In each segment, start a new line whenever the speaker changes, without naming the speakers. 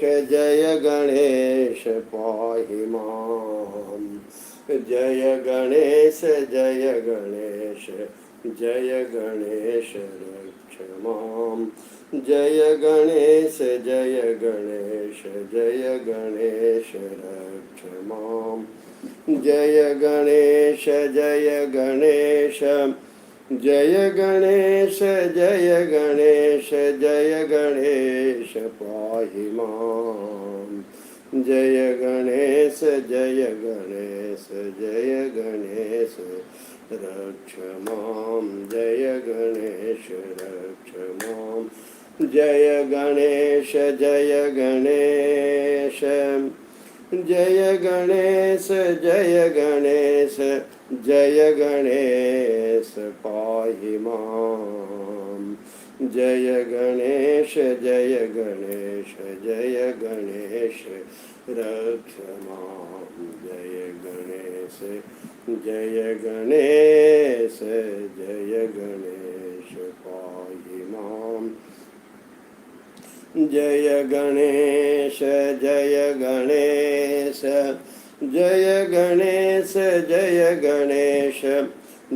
जय गणेश पाहि मां। जय गणेश जय गणेश जय गणेश रक्ष मां। जय गणेश जय गणेश जय गणेश रक्ष मां। जय गणेश जय गणेश जय गणेश जय गणेश जय गणेश पाहि मां। जय गणेश जय गणेश जय गणेश रक्ष मां। जय गणेश रक्ष मां। जय गणेश जय गणेश जय गणेश जय गणेश जय गणेश पाहि मां। जय गणेश जय गणेश जय गणेश रक्ष मां। जय गणेश जय गणेश जय गणेश पाहि मां। जय गणेश जय गणेश जय गणेश जय गणेश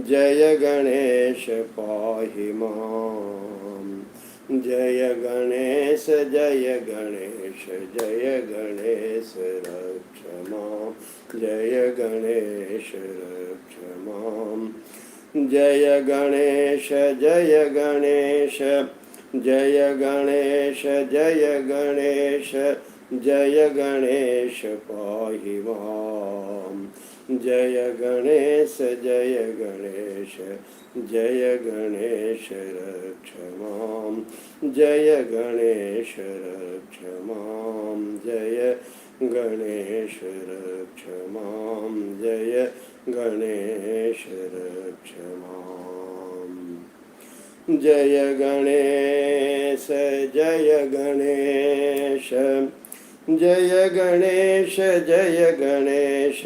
जय गणेश पाहि मां। जय गणेश जय गणेश जय गणेश रक्ष मां। जय गणेश रक्ष मां। जय गणेश जय गणेश जय गणेश जय गणेश जय गणेश पाहि मां। जय गणेश जय गणेश जय गणेश रक्ष मां। जय गणेश रक्ष मां। जय गणेश रक्ष मां। जय गणेश रक्ष मां। जय गणेश जय गणेश जय गणेश जय गणेश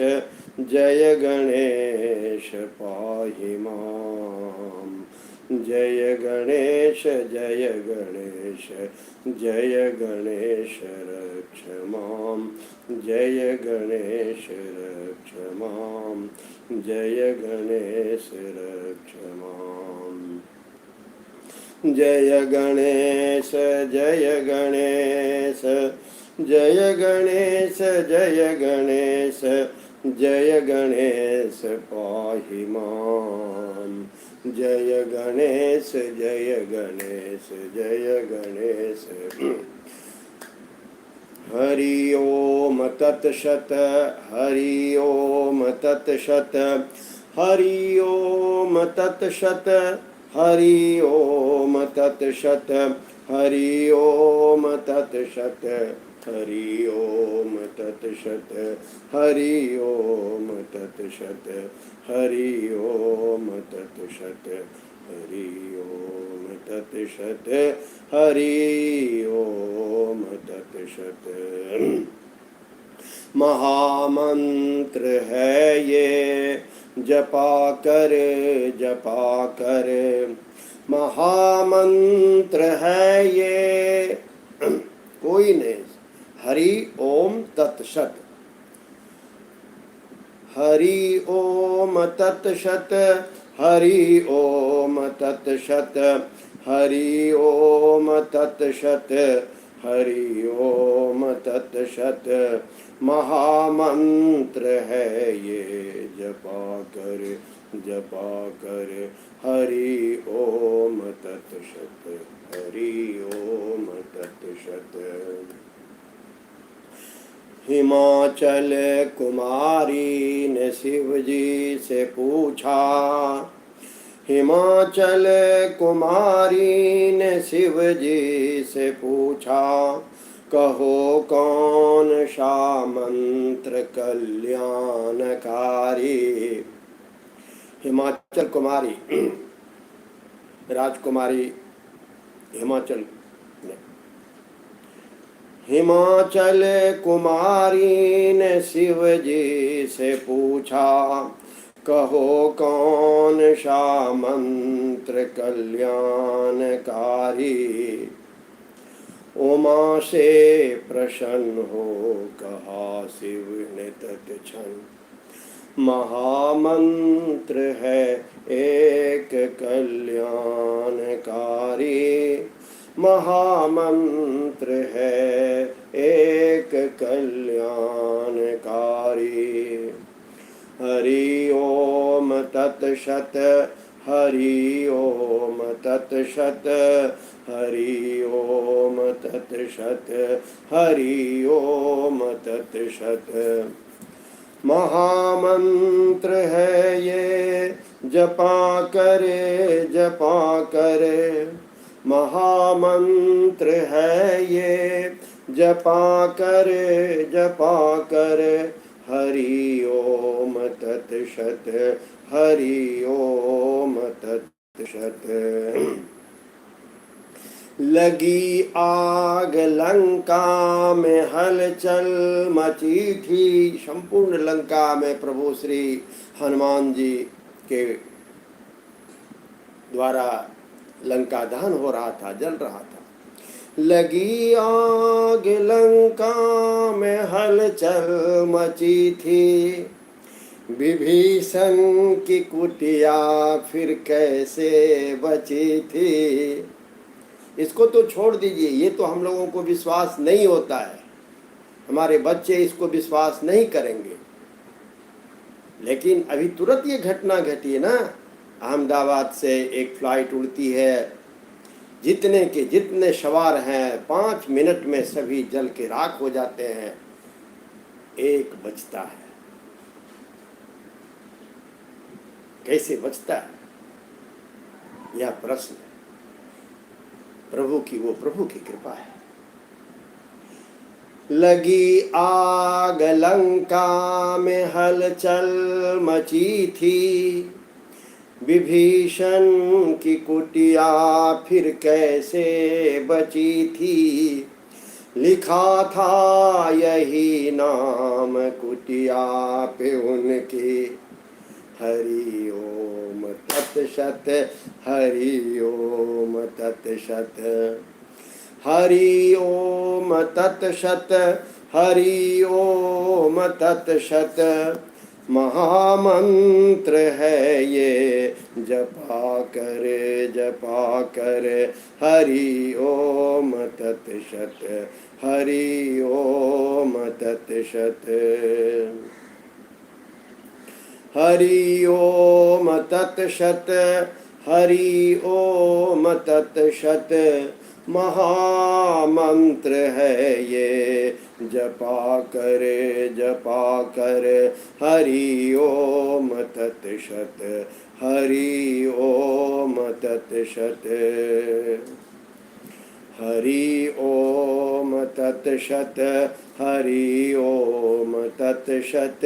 जय गणेश पाहि मां। जय गणेश जय गणेश जय गणेश रक्ष मां। जय गणेश रक्ष मां। जय गणेश रक्ष मां। जय गणेश जय गणेश जय गणेश जय गणेश जय गणेश पाहि मां। जय गणेश जय गणेश जय गणेश। हरि ओम तत्सत हरि ओम तत्सत हरि ओम तत्सत हरि ओम तत्सत हरि ओम तत्सत हरि ओम तत्सत हरि ओम तत्सत हरि ओम तत्सत हरि ओम तत्सत हरि ओम तत्सत। महामंत्र है ये जपा कर महामंत्र है ये कोई नहीं। हरि ओम तत्सत हरि ओम तत्सत हरि ओम तत्सत हरि ओम तत्सत हरि ओम तत्सत। महामंत्र है ये जपा कर हरि ओम तत्सत हरि ओम तत्सत। हिमाचल कुमारी ने शिव जी से पूछा हिमाचल कुमारी ने शिव जी से पूछा कहो कौन सा मंत्र कल्याणकारी। हिमाचल कुमारी राजकुमारी हिमाचल हिमाचल कुमारी ने शिव जी से पूछा कहो कौन सा मंत्र कल्याणकारी। उमा से प्रसन्न हो कहा शिव ने तत्क्षण। महामंत्र है एक कल्याणकारी, महामंत्र है एक कल्याणकारी। हरि ओम तत्सत, हरि ओम तत्सत, हरि ओम तत्सत, हरि ओम तत्सत। महामंत्र है ये जपा करे जपा करे, महामंत्र है ये जपा करे जपा करे। हरि ओम तत्सत, हरि ओम तत्सत। लगी आग लंका में हलचल मची थी। संपूर्ण लंका में प्रभु श्री हनुमान जी के द्वारा लंका दहन हो रहा था, जल रहा था। लगी आग लंका में हलचल मची थी, विभीषण की कुटिया फिर कैसे बची थी। इसको तो छोड़ दीजिए, ये तो हम लोगों को विश्वास नहीं होता है, हमारे बच्चे इसको विश्वास नहीं करेंगे। लेकिन अभी तुरंत ये घटना घटी है ना, अहमदाबाद से एक फ्लाइट उड़ती है, जितने के जितने सवार हैं 5 मिनट में सभी जल के राख हो जाते हैं, एक बचता है। कैसे बचता है, यह प्रश्न है। प्रभु की वो प्रभु की कृपा है। लगी आग लंका में हलचल मची थी, विभीषण की कुटिया फिर कैसे बची थी। लिखा था यही नाम कुटिया पे उनकी, हरि ओम तत्सत, हरि ओम तत्सत, हरि ओम तत्सत, हरि ओम तत्सत। महामंत्र है ये जपा करे हरि ओम तत्सत, हरि ओम तत्सत, हरि ओम तत्सत, हरि ओम तत्सत। महामंत्र है ये जपा करे हरि ओम तत्सत, हरि ओम तत्सत, हरि ओम तत्सत, हरि ओम तत्सत।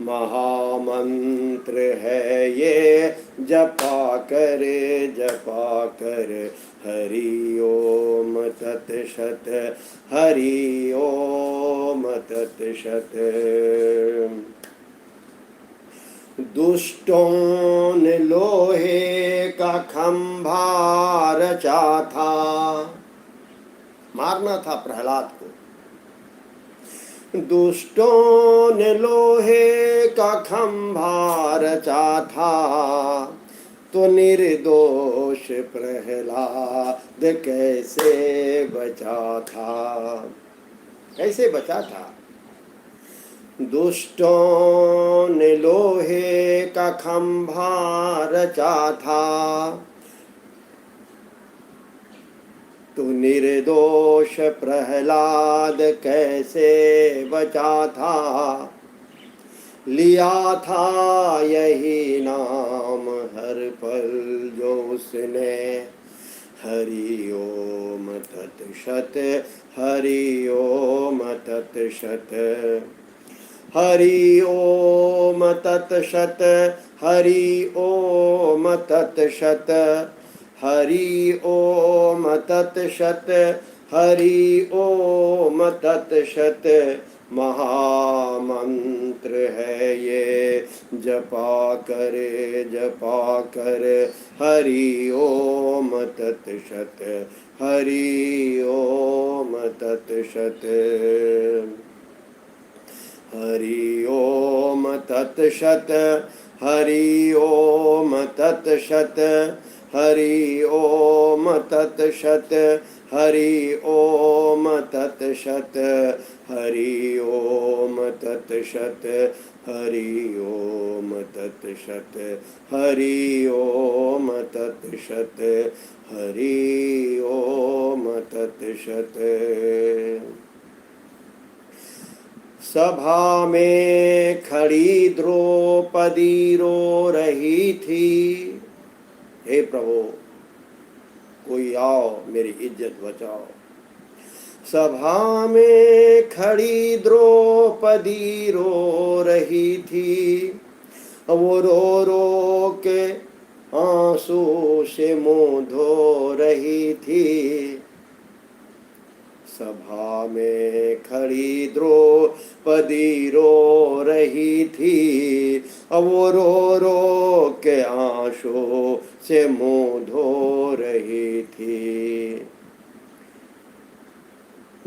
महामंत्र है ये जपा करे हरि ओम तत्सत, हरि ओम तत्सत। दुष्टों ने लोहे का खंभा रचा था, मारना था प्रहलाद को। दुष्टों ने लोहे का खंभा रचा था, तो निर्दोष प्रहलाद कैसे बचा था, कैसे बचा था। दुष्टों ने लोहे का खंभा रचा था, तो निर्दोष प्रहलाद कैसे बचा था। लिया था यही नाम हर पल जो उसने, हरि ओम तत्सत, हरि ओम तत्सत, हरि ओम तत्सत, हरि ओम तत्सत, हरि ओम तत्सत, हरि ओम तत्सत। महामंत्र है ये, जपा कर हरि ओम तत्सत, हरि ओम तत्सत, हरि ओम तत्सत, हरि ओम तत्सत, हरि ओम तत्सत, हरि ओम तत्सत, हरि ओम तत्सत, हरि ओम तत्सत, हरि ओम तत्सत, हरि ओम तत्सत। सभा में खड़ी द्रौपदी रो रही थी, हे प्रभु कोई आओ मेरी इज्जत बचाओ। सभा में खड़ी द्रौपदी रो रही थी, वो रो रो के आंसू से मुंह धो रही थी। सभा में खड़ी द्रौपदी रो रही थी, वो रो रो के आंसू से मुंह धो रही थी।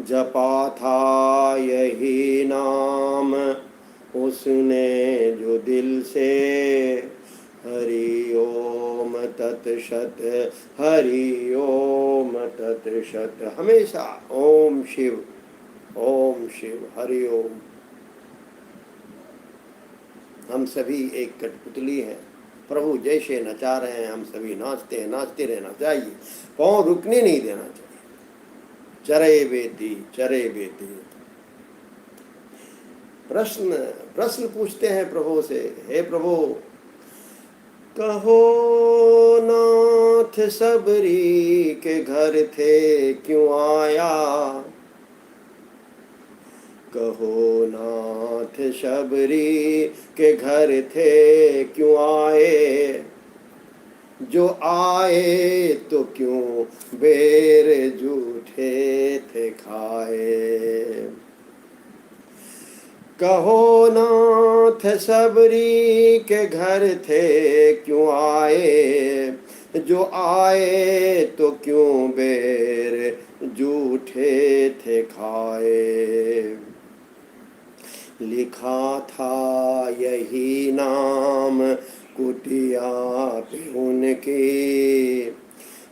जपा था यही नाम उसने जो दिल से, हरि ओम तत्सत, हरि ओम तत्सत। हमेशा ओम शिव, हरि ओम। हम सभी एक कठपुतली हैं, प्रभु जैसे नचा रहे हैं हम सभी नाचते हैं, नाचते रहना चाहिए, पाँव रुकने नहीं देना चाहिए। चरे बेटी चरे बेटी। प्रश्न पूछते हैं प्रभु से, हे प्रभु कहो नाथ सबरी के घर थे क्यों आया, कहो नाथ शबरी के घर थे क्यों आए, जो आए तो क्यों बेर जूठे थे खाए। कहो नाथ सबरी के घर थे क्यों आए, जो आए तो क्यों बेर जूठे थे खाए। लिखा था यही नाम कुटिया पे उनके,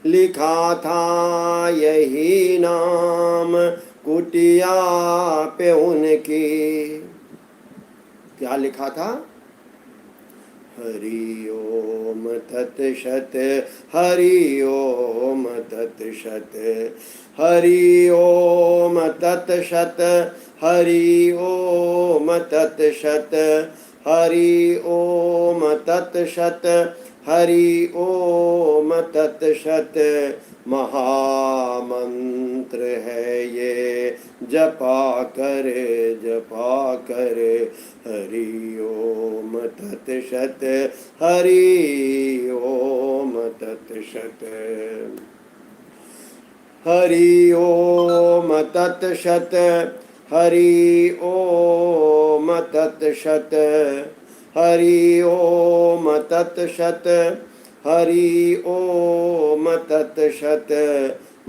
लिखा था यही नाम कुटिया पे उनकी। क्या लिखा था? हरि ओम तत्सत, हरि ओम तत्सत, हरि ओम तत्सत, हरि ओम तत्सत, हरि ओम तत्सत, हरि ओम तत्सत। महामंत्र है ये, जपा कर हरि ओम तत्सत, हरि ओम तत्सत, हरि ओम तत्सत, हरि ओम तत्सत, हरि ओम तत्सत, हरि ओम तत्सत।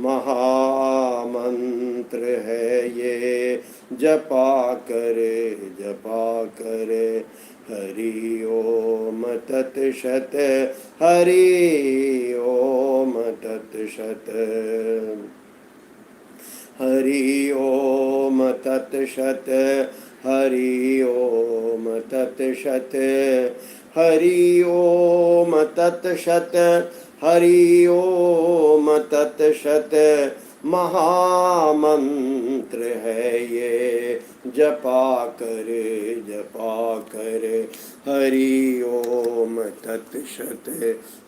महामंत्र है ये, जपा कर हरि ओम तत्सत, हरि ओम तत्सत, हरि ओम तत्सत, हरि ओम तत्सत, हरि ओम तत्सत, हरि ओम तत्सत। महामंत्र है ये, जपा कर हरि ओम तत्सत,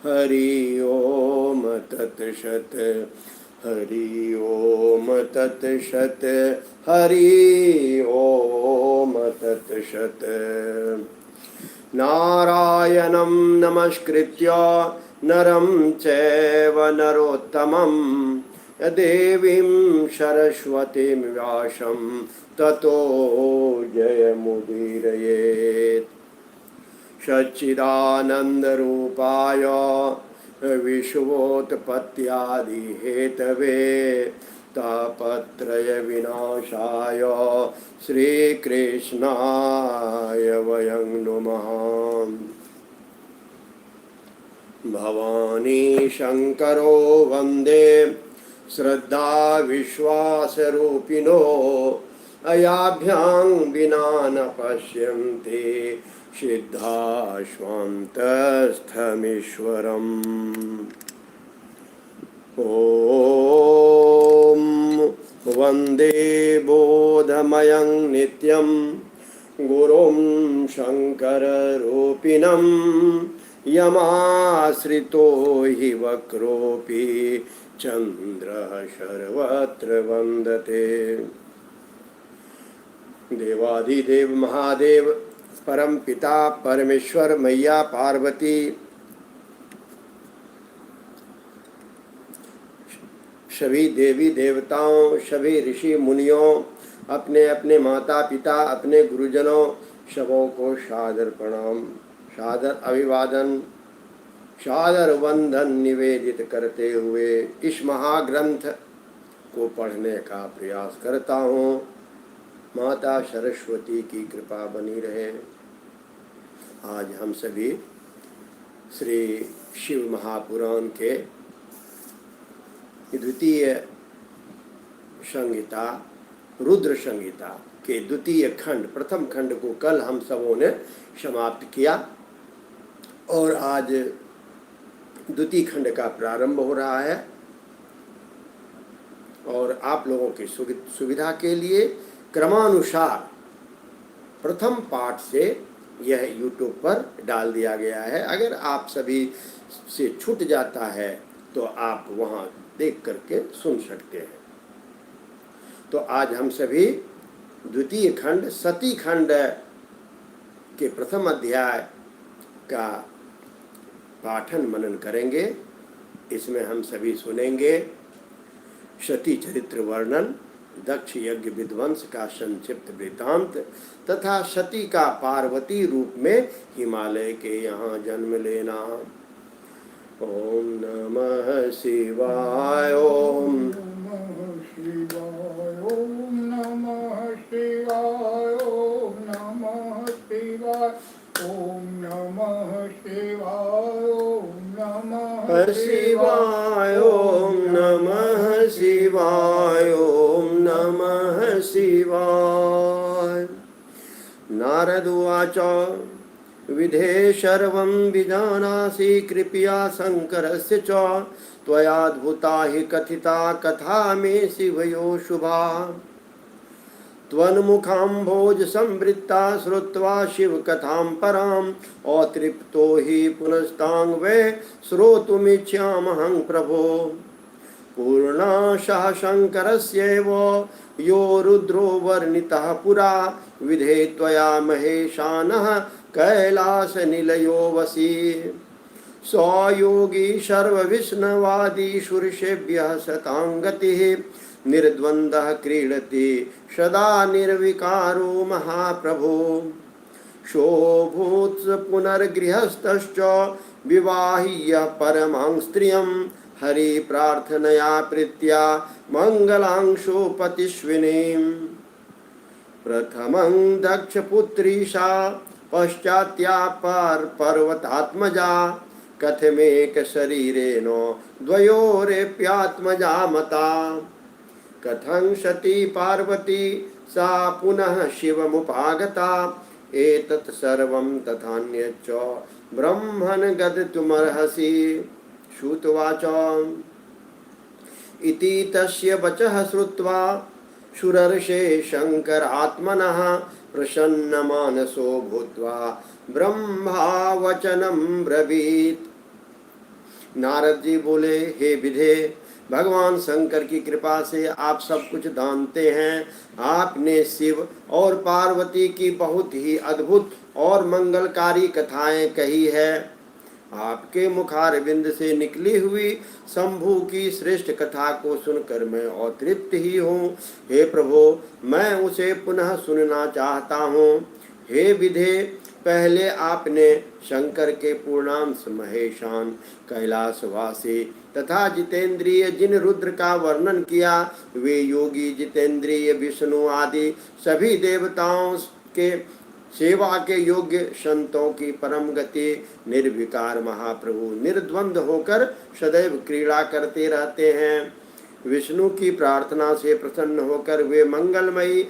हरि ओम तत्सत, हरि ओम तत्सत, हरि ओम तत्सत। नारायणं नमस्कृत्य नरं चैव नरोत्तमं देवीं सरस्वतीं व्यासं ततो जयमुदीरयेत्। सच्चिदानन्दरूपाय विश्वोत्पत्त्यादिहेतवे तापत्रय विनाशाय श्रीकृष्णाय वयं नुमः। भवानी शंकरो वन्दे श्रद्धा विश्वासरूपिणो अयाभ्यां विना न पश्यन्ति सिद्धाश्वान्तस्थमीश्वरम्। ॐ वन्दे बोधमयं नित्यं गुरुं शङ्कररूपिणं यमाश्रितो हि वक्रोऽपि चन्द्रः सर्वत्र वन्दते। देवाधिदेव महादेव परम पिता परमेश्वर मैया पार्वती सभी देवी देवताओं सभी ऋषि मुनियों अपने अपने माता पिता अपने गुरुजनों सबों को सादर प्रणाम सादर अभिवादन सादर वंदन निवेदित करते हुए इस महाग्रंथ को पढ़ने का प्रयास करता हूँ। माता सरस्वती की कृपा बनी रहे। आज हम सभी श्री शिव महापुराण के द्वितीय संहिता रुद्र संहिता के द्वितीय खंड प्रथम खंड को कल हम सबों ने समाप्त किया और आज द्वितीय खंड का प्रारंभ हो रहा है। और आप लोगों की सुविधा के लिए क्रमानुसार प्रथम पाठ से यह YouTube पर डाल दिया गया है। अगर आप सभी से छूट जाता है तो आप वहाँ देख करके सुन सकते हैं। तो आज हम सभी द्वितीय खंड सती खंड के प्रथम अध्याय का पाठन मनन करेंगे। इसमें हम सभी सुनेंगे सती चरित्र वर्णन, दक्ष यज्ञ विध्वंस का संक्षिप्त वृतांत तथा सती का पार्वती रूप में हिमालय के यहाँ जन्म लेना। ओम नमः शिवाय। ओम नमः शिवाय। ओम नमः शिवाय। ओम नमः शिवाय। ओम नमः शिवाय। ओम नमः शिवाय। ओम नमः शिवाय। ओम नमः शिवाय। नारद उवाच विधे सर्वं विजानासि कृपया शंकरस्य च त्वयाद्भुता हि कथिता कथा मे शिवयो शुभा। त्वन्मुखाम्भोज संवृत्ता श्रुत्वा शिवकथां पराम् अतृप्तो हि पुनस्तां वै श्रोतुमिच्छामहं प्रभो। पूर्णाशः शङ्करस्यैव यो रुद्रो वर्णितः पुरा विधे त्वया महेशानः कैलासनिलयो वसी। स योगी सर्वविष्णवादी षुर्षेभ्यः शतां गतिः निर्द्वन्द्वः क्रीडति सदा निर्विकारो महाप्रभो। शोभूत्स पुनर्गृहस्थश्च विवाह्य परमां स्त्रियं हरि प्रार्थनया प्रीत्या मंगलांशो पतिष्विनीम्। प्रथमं दक्षपुत्री सा पश्चात्या पर्वतात्मजा कथमेक शरीरेण द्वयोरेप्यात्मजा मता। कथं सती पार्वती सा पुनः शिवमुपागता एतत् सर्वं तथान्यच्च ब्रह्मन् गदितुमर्हसि। श्रुतवाच इति तस्य वचः श्रुत्वा सुरर्षे शङ्करात्मनः प्रसन्नमानसो भूत्वा ब्रह्मावचनं ब्रवीत्। नारद जी बोले, हे विधे, भगवान शंकर की कृपा से आप सब कुछ जानते हैं। आपने शिव और पार्वती की बहुत ही अद्भुत और मंगलकारी कथाएं कही है। आपके मुखारविंद से निकली हुई शंभु की श्रेष्ठ कथा को सुनकर मैं अतृप्त ही हूँ। हे प्रभु, मैं उसे पुनः सुनना चाहता हूँ। हे विधे, पहले आपने शंकर के पूर्णांश महेशान, कैलाशवासी तथा जितेंद्रिय जिन रुद्र का वर्णन किया, वे योगी जितेंद्रिय विष्णु आदि सभी देवताओं के सेवा के योग्य संतों की परम गति निर्विकार महाप्रभु निर्द्वंद होकर सदैव क्रीड़ा करते रहते हैं। विष्णु की प्रार्थना से प्रसन्न होकर वे मंगलमयी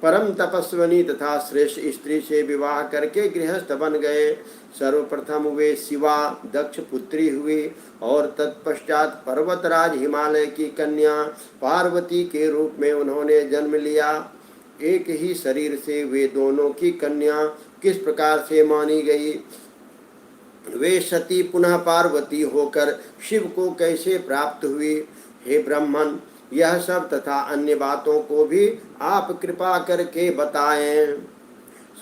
परम तपस्विनी तथा श्रेष्ठ स्त्री से विवाह करके गृहस्थ बन गए। सर्वप्रथम वे शिवा दक्ष पुत्री हुई और तत्पश्चात पर्वतराज हिमालय की कन्या पार्वती के रूप में उन्होंने जन्म लिया। एक ही शरीर से वे दोनों की कन्या किस प्रकार से मानी गई, वे सती पुनः पार्वती होकर शिव को कैसे प्राप्त हुई। हे ब्राह्मण, यह सब तथा अन्य बातों को भी आप कृपा करके बताएं।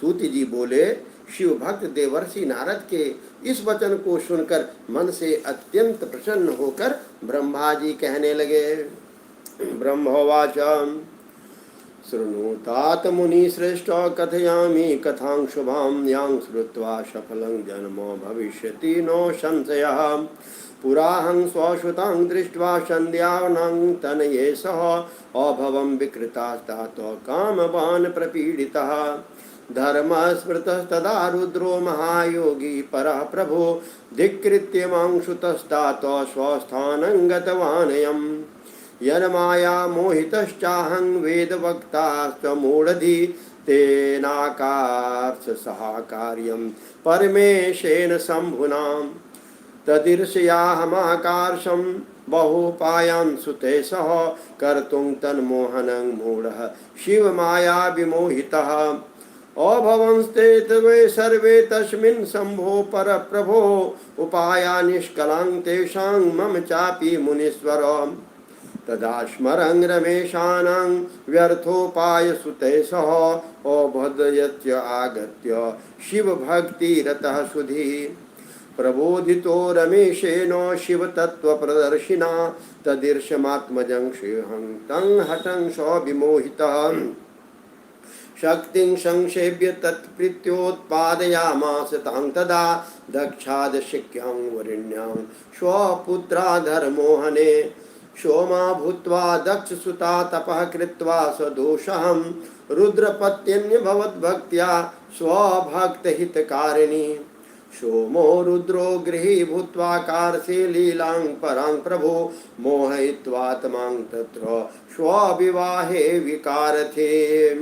सूत जी बोले, शिव भक्त देवर्षि नारद के इस वचन को सुनकर मन से अत्यंत प्रसन्न होकर ब्रह्मा जी कहने लगे। ब्रह्मोवाच शृणुतात मुनि श्रेष्ठ कथयामि कथां शुभां यां श्रुत्वा सफलं जन्मो भविष्यति नो संशयः। पुराहं स्वश्रुतां दृष्ट्वा सन्ध्यावनं तनये सह अभवं विकृतास्तातो कामवान् प्रपीडितः। धर्मस्मृतस्तदा रुद्रो महायोगी परः प्रभो धिक्कृत्य मां श्रुतस्तातो स्वस्थानं गतवानयम्। यन्माया मोहितश्चाहं वेदवक्ताश्चमूढधि तेनाकार्ष सहाकार्यं परमेशेन शम्भुनां। तदीर्षयाहमाकार्षं बहुपायां सुते सह कर्तुं तन्मोहनं मूढः शिवमाया विमोहितः। अभवंस्ते तवे सर्वे तस्मिन् शम्भो परप्रभो उपाया निष्कलां तेषां मम चापि मुनीश्वर। तदा स्मरं रमेशानां व्यर्थोपाय सुते सह अभद्रयत्य आगत्य शिवभक्तिरतः सुधीः। प्रबोधितो रमेशेन शिवतत्त्वप्रदर्शिना तदीर्षमात्मजं शिवं तं हठं स विमोहितः। शक्तिं संक्षेप्य तत्प्रीत्योत्पादयामास तां तदा दक्षादशिक्यां वरिण्यां स्वपुत्राधर्मोहने। सोमा भूत्वा दक्षसुता तपः कृत्वा सदोषहं रुद्रपत्यन्यभवद्भक्त्या स्वभक्तहितकारिणी। सोमो रुद्रो गृही भूत्वा कार्षे लीलां परां प्रभो मोहयित्वा तमां तत्र स्वविवाहे विकारथे।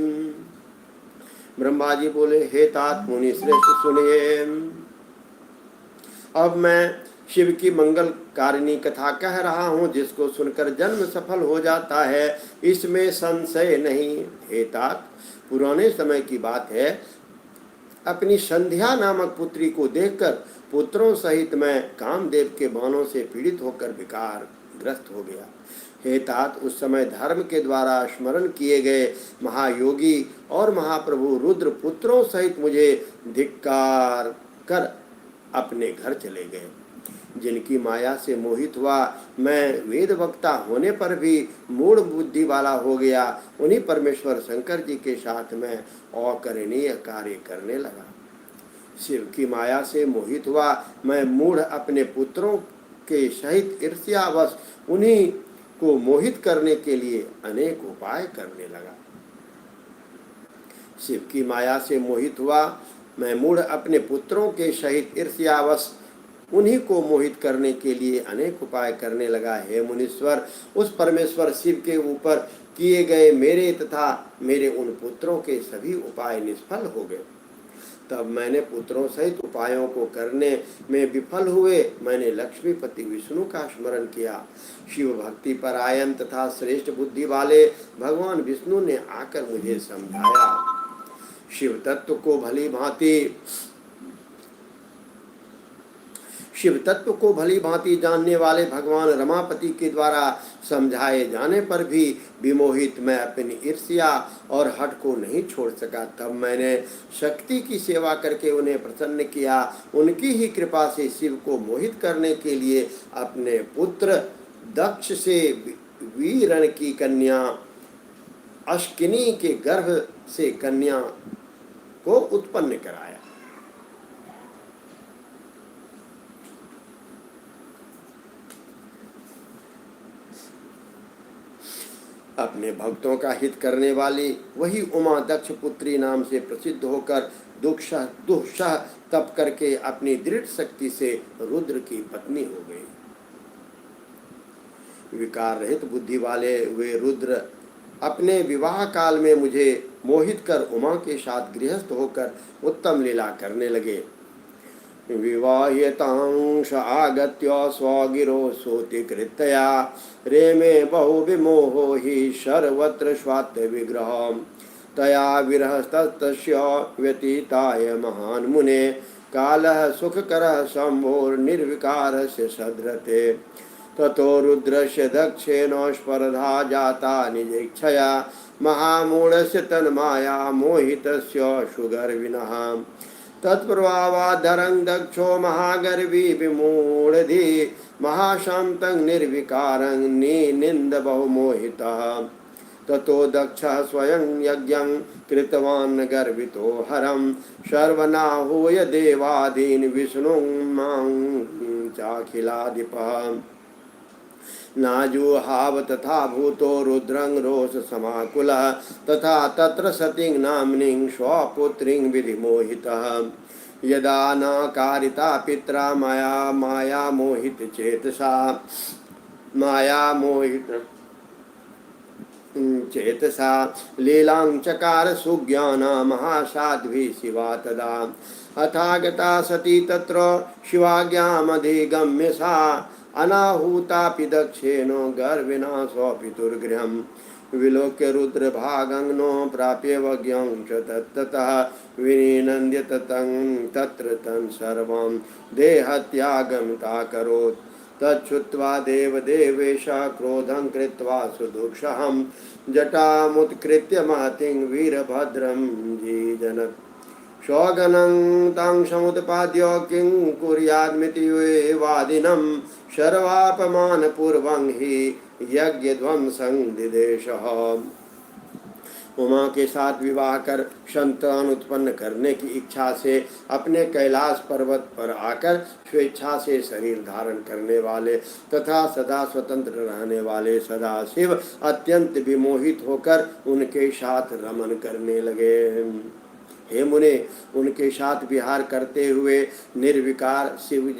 ब्रह्मा जी बोले, हे तात मुनि श्रेष्ठ सुनिए। अब मैं शिव की मंगल कारिणी कथा कह रहा हूँ जिसको सुनकर जन्म सफल हो जाता है, इसमें संशय नहीं। हे तात, पुराने समय की बात है, अपनी संध्या नामक पुत्री को देखकर पुत्रों सहित मैं कामदेव के बाणों से पीड़ित होकर विकार ग्रस्त हो गया। हे तात, उस समय धर्म के द्वारा स्मरण किए गए महायोगी और महाप्रभु रुद्र पुत्रों सहित मुझे धिक्कार कर अपने घर चले गए। जिनकी माया से मोहित हुआ मैं वेद वक्ता होने पर भी मूढ़ बुद्धि वाला हो गया, उन्हीं परमेश्वर शंकर जी के साथ मैं अकरणीय कार्य करने लगा। शिव की माया से मोहित हुआ मैं मूढ़ अपने पुत्रों के सहित ईर्ष्यावश उन्हीं को मोहित करने के लिए अनेक उपाय करने लगा। शिव की माया से मोहित हुआ मैं मूढ़ अपने पुत्रों के सहित ईर्ष्यावश उन्हीं को मोहित करने के लिए अनेक उपाय करने लगा। हे मुनीश्वर, उस परमेश्वर शिव के ऊपर किए गए मेरे तथा मेरे उन पुत्रों के सभी उपाय निष्फल हो गए। तब मैंने पुत्रों सहित उपायों को करने में विफल हुए मैंने लक्ष्मीपति विष्णु का स्मरण किया। शिव भक्ति परायण तथा श्रेष्ठ बुद्धि वाले भगवान विष्णु ने आकर मुझे समझाया। शिव तत्व को भली भांति शिव तत्व को भली भांति जानने वाले भगवान रमापति के द्वारा समझाए जाने पर भी विमोहित मैं अपनी ईर्ष्या और हठ को नहीं छोड़ सका। तब मैंने शक्ति की सेवा करके उन्हें प्रसन्न किया। उनकी ही कृपा से शिव को मोहित करने के लिए अपने पुत्र दक्ष से वीरण की कन्या अश्किनी के गर्भ से कन्या को उत्पन्न कराया। अपने भक्तों का हित करने वाली वही उमा दक्ष पुत्री नाम से प्रसिद्ध होकर दुःसह तप करके अपनी दृढ़ शक्ति से रुद्र की पत्नी हो गई। विकार रहित बुद्धि वाले वे रुद्र अपने विवाह काल में मुझे मोहित कर उमा के साथ गृहस्थ होकर उत्तम लीला करने लगे। विवाह्यतांश आगत्य स्वगिरो सोतिकृत्या रेमे बहु विमोहो हि सर्वत्र स्वात्य विग्रह तया विरहस्तस्य व्यतीताय महान् मुने कालः सुखकरः शम्भोर् निर्विकारस्य सद्रते ततो रुद्रस्य दक्षेण स्पर्धा जाता निजेक्षया महामूढस्य तन्माया मोहितस्य सुगर्विणः तत्प्रभावाद्धरं दक्षो महागर्वी विमूढधि महाशान्तं निर्विकारं निनिन्द बहुमोहितः ततो दक्षः स्वयं यज्ञं कृतवान् गर्वितो हरं सर्वनाहूय देवादीन् विष्णुं मां चाखिलाधिपः नाजुहाव तथा भूतो रुद्रं रोष समाकुलः तथा तत्र सतिं नाम्नीं स्वपुत्रीं विधिमोहितः यदा न कारिता पित्रा माया मोहित चेतसा लीलां चकार सुज्ञाना महासाध्वी शिवा तदा अथागता सती तत्र शिवाज्ञामधिगम्य सा अनाहूतापि दक्षेणो गर्विणा स्वपितुर्गृहम् विलोक्य रुद्रभागंनो प्राप्य वज्ञं च तत्ततः विनिनन्द्य तत्र तं सर्वं देहत्यागमिताकरोत् तच्छ्रुत्वा देवदेवेश क्रोधं कृत्वा सुदुःखं जटामुत्कृत्य महतिं वीरभद्रं जीजनत् स्वगनं तं समुत्पाद्य किं कुर्याद्मिति वादिनं सर्वापमानपूर्वं हि यज्ञध्वंसं दिदेशः। उमा के साथ विवाह कर संतान उत्पन्न करने की इच्छा से अपने कैलाश पर्वत पर आकर स्वेच्छा से शरीर धारण करने वाले तथा सदा स्वतंत्र रहने वाले सदाशिव अत्यंत विमोहित होकर उनके साथ रमन करने लगे। हे मुने, उनके साथ विहार करते हुए निर्विकार शिव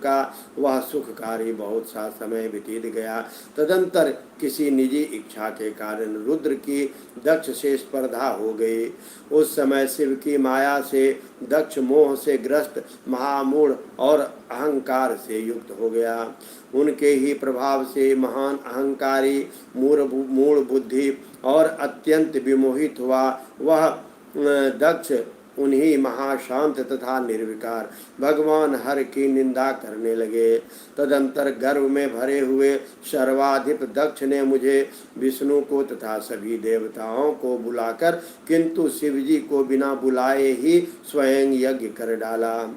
का वह सुखकारी बहुत सा समय व्यतीत गया। तदंतर किसी निजी इच्छा के कारण रुद्र की दक्ष से स्पर्धा हो गई। उस समय शिव की माया से दक्ष मोह से ग्रस्त महामूढ़ और अहंकार से युक्त हो गया। उनके ही प्रभाव से महान अहंकारी मूढ़ बुद्धि और अत्यंत विमोहित हुआ वह दक्ष उन्हीं महाशांत तथा निर्विकार भगवान हर की निंदा करने लगे। तदंतर गर्व में भरे हुए सर्वाधिप दक्ष ने मुझे विष्णु को तथा सभी देवताओं को बुलाकर किंतु शिवजी को बिना बुलाए ही स्वयं यज्ञ कर डाला।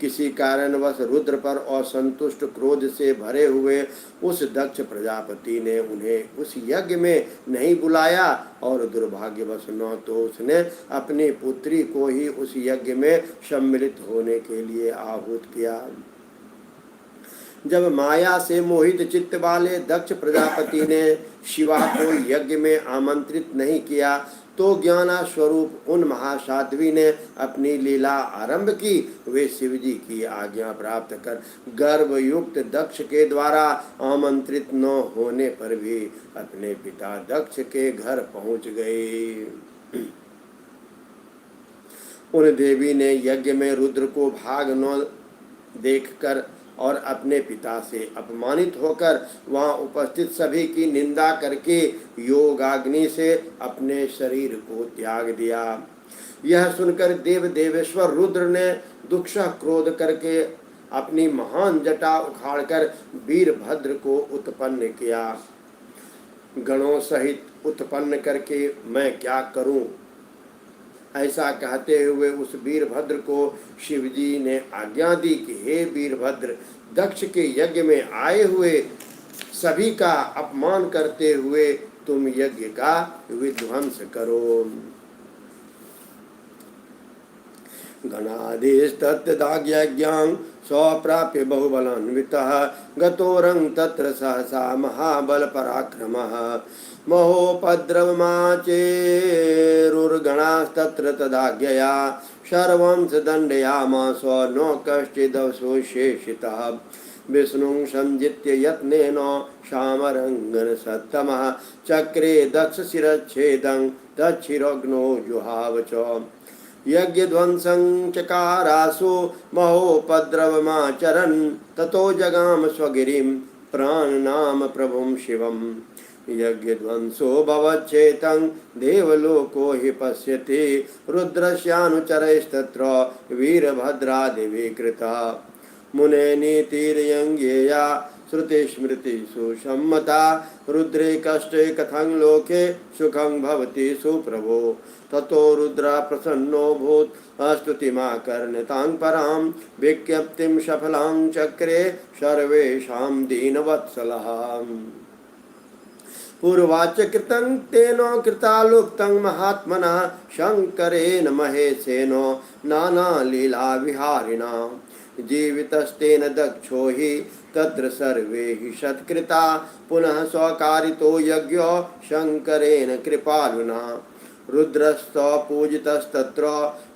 किसी कारणवश रुद्र पर असंतुष्ट क्रोध से भरे हुए उस दक्ष प्रजापति ने उन्हें उस यज्ञ में नहीं बुलाया और दुर्भाग्यवश न तो उसने अपनी पुत्री को ही उस यज्ञ में सम्मिलित होने के लिए आहूत किया। जब माया से मोहित चित्त वाले दक्ष प्रजापति ने शिवा को यज्ञ में आमंत्रित नहीं किया तो ज्ञाना स्वरूप उन महासाध्वी ने अपनी लीला आरंभ की। वे शिवजी की आज्ञा प्राप्त कर गर्भयुक्त दक्ष के द्वारा आमंत्रित न होने पर भी अपने पिता दक्ष के घर पहुंच गए। उन देवी ने यज्ञ में रुद्र को भाग न देखकर और अपने पिता से अपमानित होकर वहां उपस्थित सभी की निंदा करके योगाग्नि से अपने शरीर को त्याग दिया। यह सुनकर देव देवेश्वर रुद्र ने दुःख क्रोध करके अपनी महान जटा उखाड़कर वीरभद्र को उत्पन्न किया। गणों सहित उत्पन्न करके मैं क्या करूं? ऐसा कहते हुए उस वीरभद्र को शिवजी ने आज्ञा दी कि हे वीरभद्र, दक्ष के यज्ञ में आए हुए सभी का अपमान करते हुए तुम यज्ञ का विध्वंस करो। गणाधीस्तत्तदाज्ञां स्वप्राप्य बहुबलान्वितः गतोरं तत्र सहसा महाबल पराक्रमः महोपद्रवमाचेरुर्गणास्तत्र तदाज्ञया सर्वंस दण्डयामास न कश्चिदवशोषेषितः विष्णुं संजित्य यत्नेन शामरंगन सत्तमः चक्रे दक्ष शिरच्छेदं तच्छिरग्नो जुहाव च यज्ञध्वंसं चकारासु महोपद्रवमाचरन् ततो जगाम स्वगिरिं प्राणनाम प्रभुं शिवम् यज्ञध्वंसो भवच्छेतं देवलोको हि पश्यति रुद्रस्यानुचरैस्तत्र वीरभद्रादिविकृता मुने नीतिर्यङ्गेया श्रुतिस्मृतिषु सम्मता रुद्रे कष्टे कथं लोके सुखं भवति सुप्रभो ततो रुद्रः प्रसन्नोऽभूत् स्तुतिमाकर्ण्यतां परां विज्ञप्तिं सफलां चक्रे सर्वेषां दीनवत्सलः पूर्वाच कृतं तेन कृतालुप्तं महात्मनः शङ्करेण महेशेन नानालीलाविहारिणा जीवितस्तेन दक्षो हि तत्र सर्वे हि सत्कृता पुनः स्वकारितो यज्ञो शङ्करेण कृपालुना रुद्रस्त पूजितस्तत्र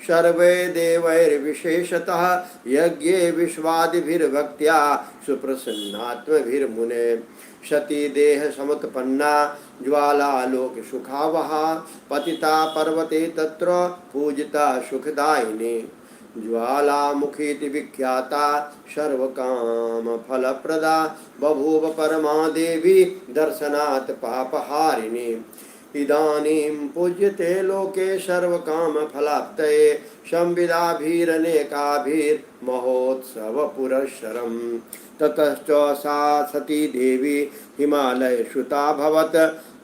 सर्वे देवैर्विशेषतः यज्ञे विश्वादिभिर्भक्त्या सुप्रसन्नात्मभिर्मुने सती देह समुत्पन्ना ज्वालालोक सुखावहा पतिता पर्वते तत्र पूजिता सुखदायिनी ज्वालामुखीति विख्याता सर्वकाम फलप्रदा बभूव परमा देवी दर्शनात् पापहारिणी इदानीं पूज्यते लोके सर्वकाम फलाप्तये संविदाभिरनेकाभिर्महोत्सव पुरस्सरम् ततश्च सा सती देवी हिमालयश्रुताभवत्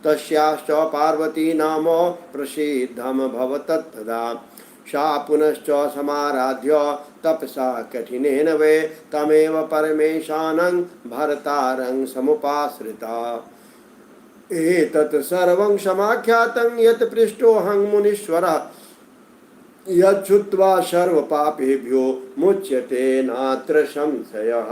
तस्याश्च पार्वती नाम प्रसिद्धमभवत् तदा सा पुनश्च समाराध्य तपसा कठिनेन वै तमेव परमेशानं भर्तारं समुपाश्रिता एतत् सर्वं समाख्यातं यत् पृष्टोऽहं मुनीश्वरः यच्छ्रुत्वा सर्वपापेभ्यो मुच्यते नात्र संशयः।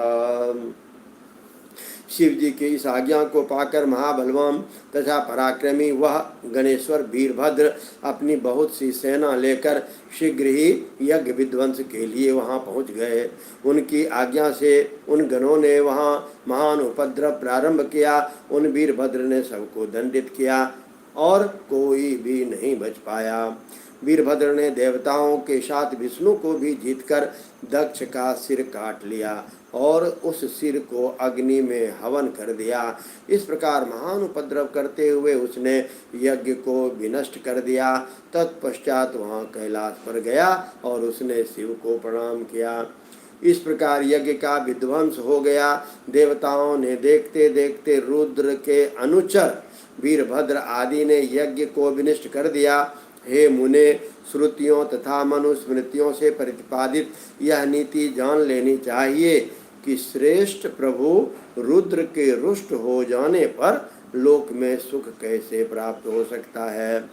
शिव जी की इस आज्ञा को पाकर महाबलवान तथा पराक्रमी वह गणेश्वर वीरभद्र अपनी बहुत सी सेना लेकर शीघ्र ही यज्ञ विध्वंस के लिए वहां पहुंच गए। उनकी आज्ञा से उन गणों ने वहां महान उपद्रव प्रारंभ किया। उन वीरभद्र ने सबको दंडित किया और कोई भी नहीं बच पाया। वीरभद्र ने देवताओं के साथ विष्णु को भी जीतकर दक्ष का सिर काट लिया और उस सिर को अग्नि में हवन कर दिया। इस प्रकार महान उपद्रव करते हुए उसने यज्ञ को विनष्ट कर दिया। तत्पश्चात वहाँ कैलाश पर गया और उसने शिव को प्रणाम किया। इस प्रकार यज्ञ का विध्वंस हो गया। देवताओं ने देखते देखते रुद्र के अनुचर वीरभद्र आदि ने यज्ञ को विनष्ट कर दिया। हे मुने, श्रुतियों तथा मनुस्मृतियों से प्रतिपादित यह नीति जान लेनी चाहिए कि श्रेष्ठ प्रभु रुद्र के रुष्ट हो जाने पर लोक में सुख कैसे प्राप्त हो सकता है।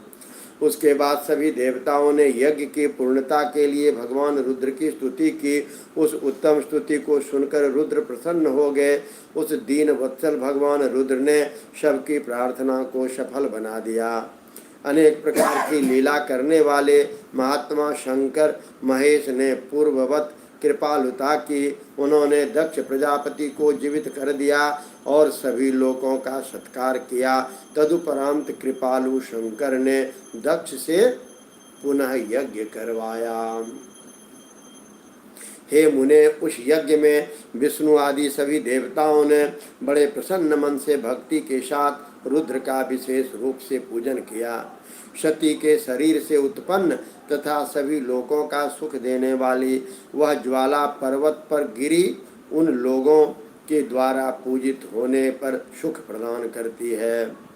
उसके बाद सभी देवताओं ने यज्ञ की पूर्णता के लिए भगवान रुद्र की स्तुति की। उस उत्तम स्तुति को सुनकर रुद्र प्रसन्न हो गए। उस दीन वत्सल भगवान रुद्र ने सबकी प्रार्थना को सफल बना दिया। अनेक प्रकार की लीला करने वाले महात्मा शंकर महेश ने पूर्ववत कृपालुता की। उन्होंने दक्ष प्रजापति को जीवित कर दिया और सभी लोगों का सत्कार किया। तदुपरांत कृपालु शंकर ने दक्ष से पुनः यज्ञ करवाया। हे मुने, उस यज्ञ में विष्णु आदि सभी देवताओं ने बड़े प्रसन्न मन से भक्ति के साथ रुद्र का विशेष रूप से पूजन किया। सती के शरीर से उत्पन्न तथा सभी लोगों का सुख देने वाली वह ज्वाला पर्वत पर गिरी उन लोगों के द्वारा पूजित होने पर सुख प्रदान करती है।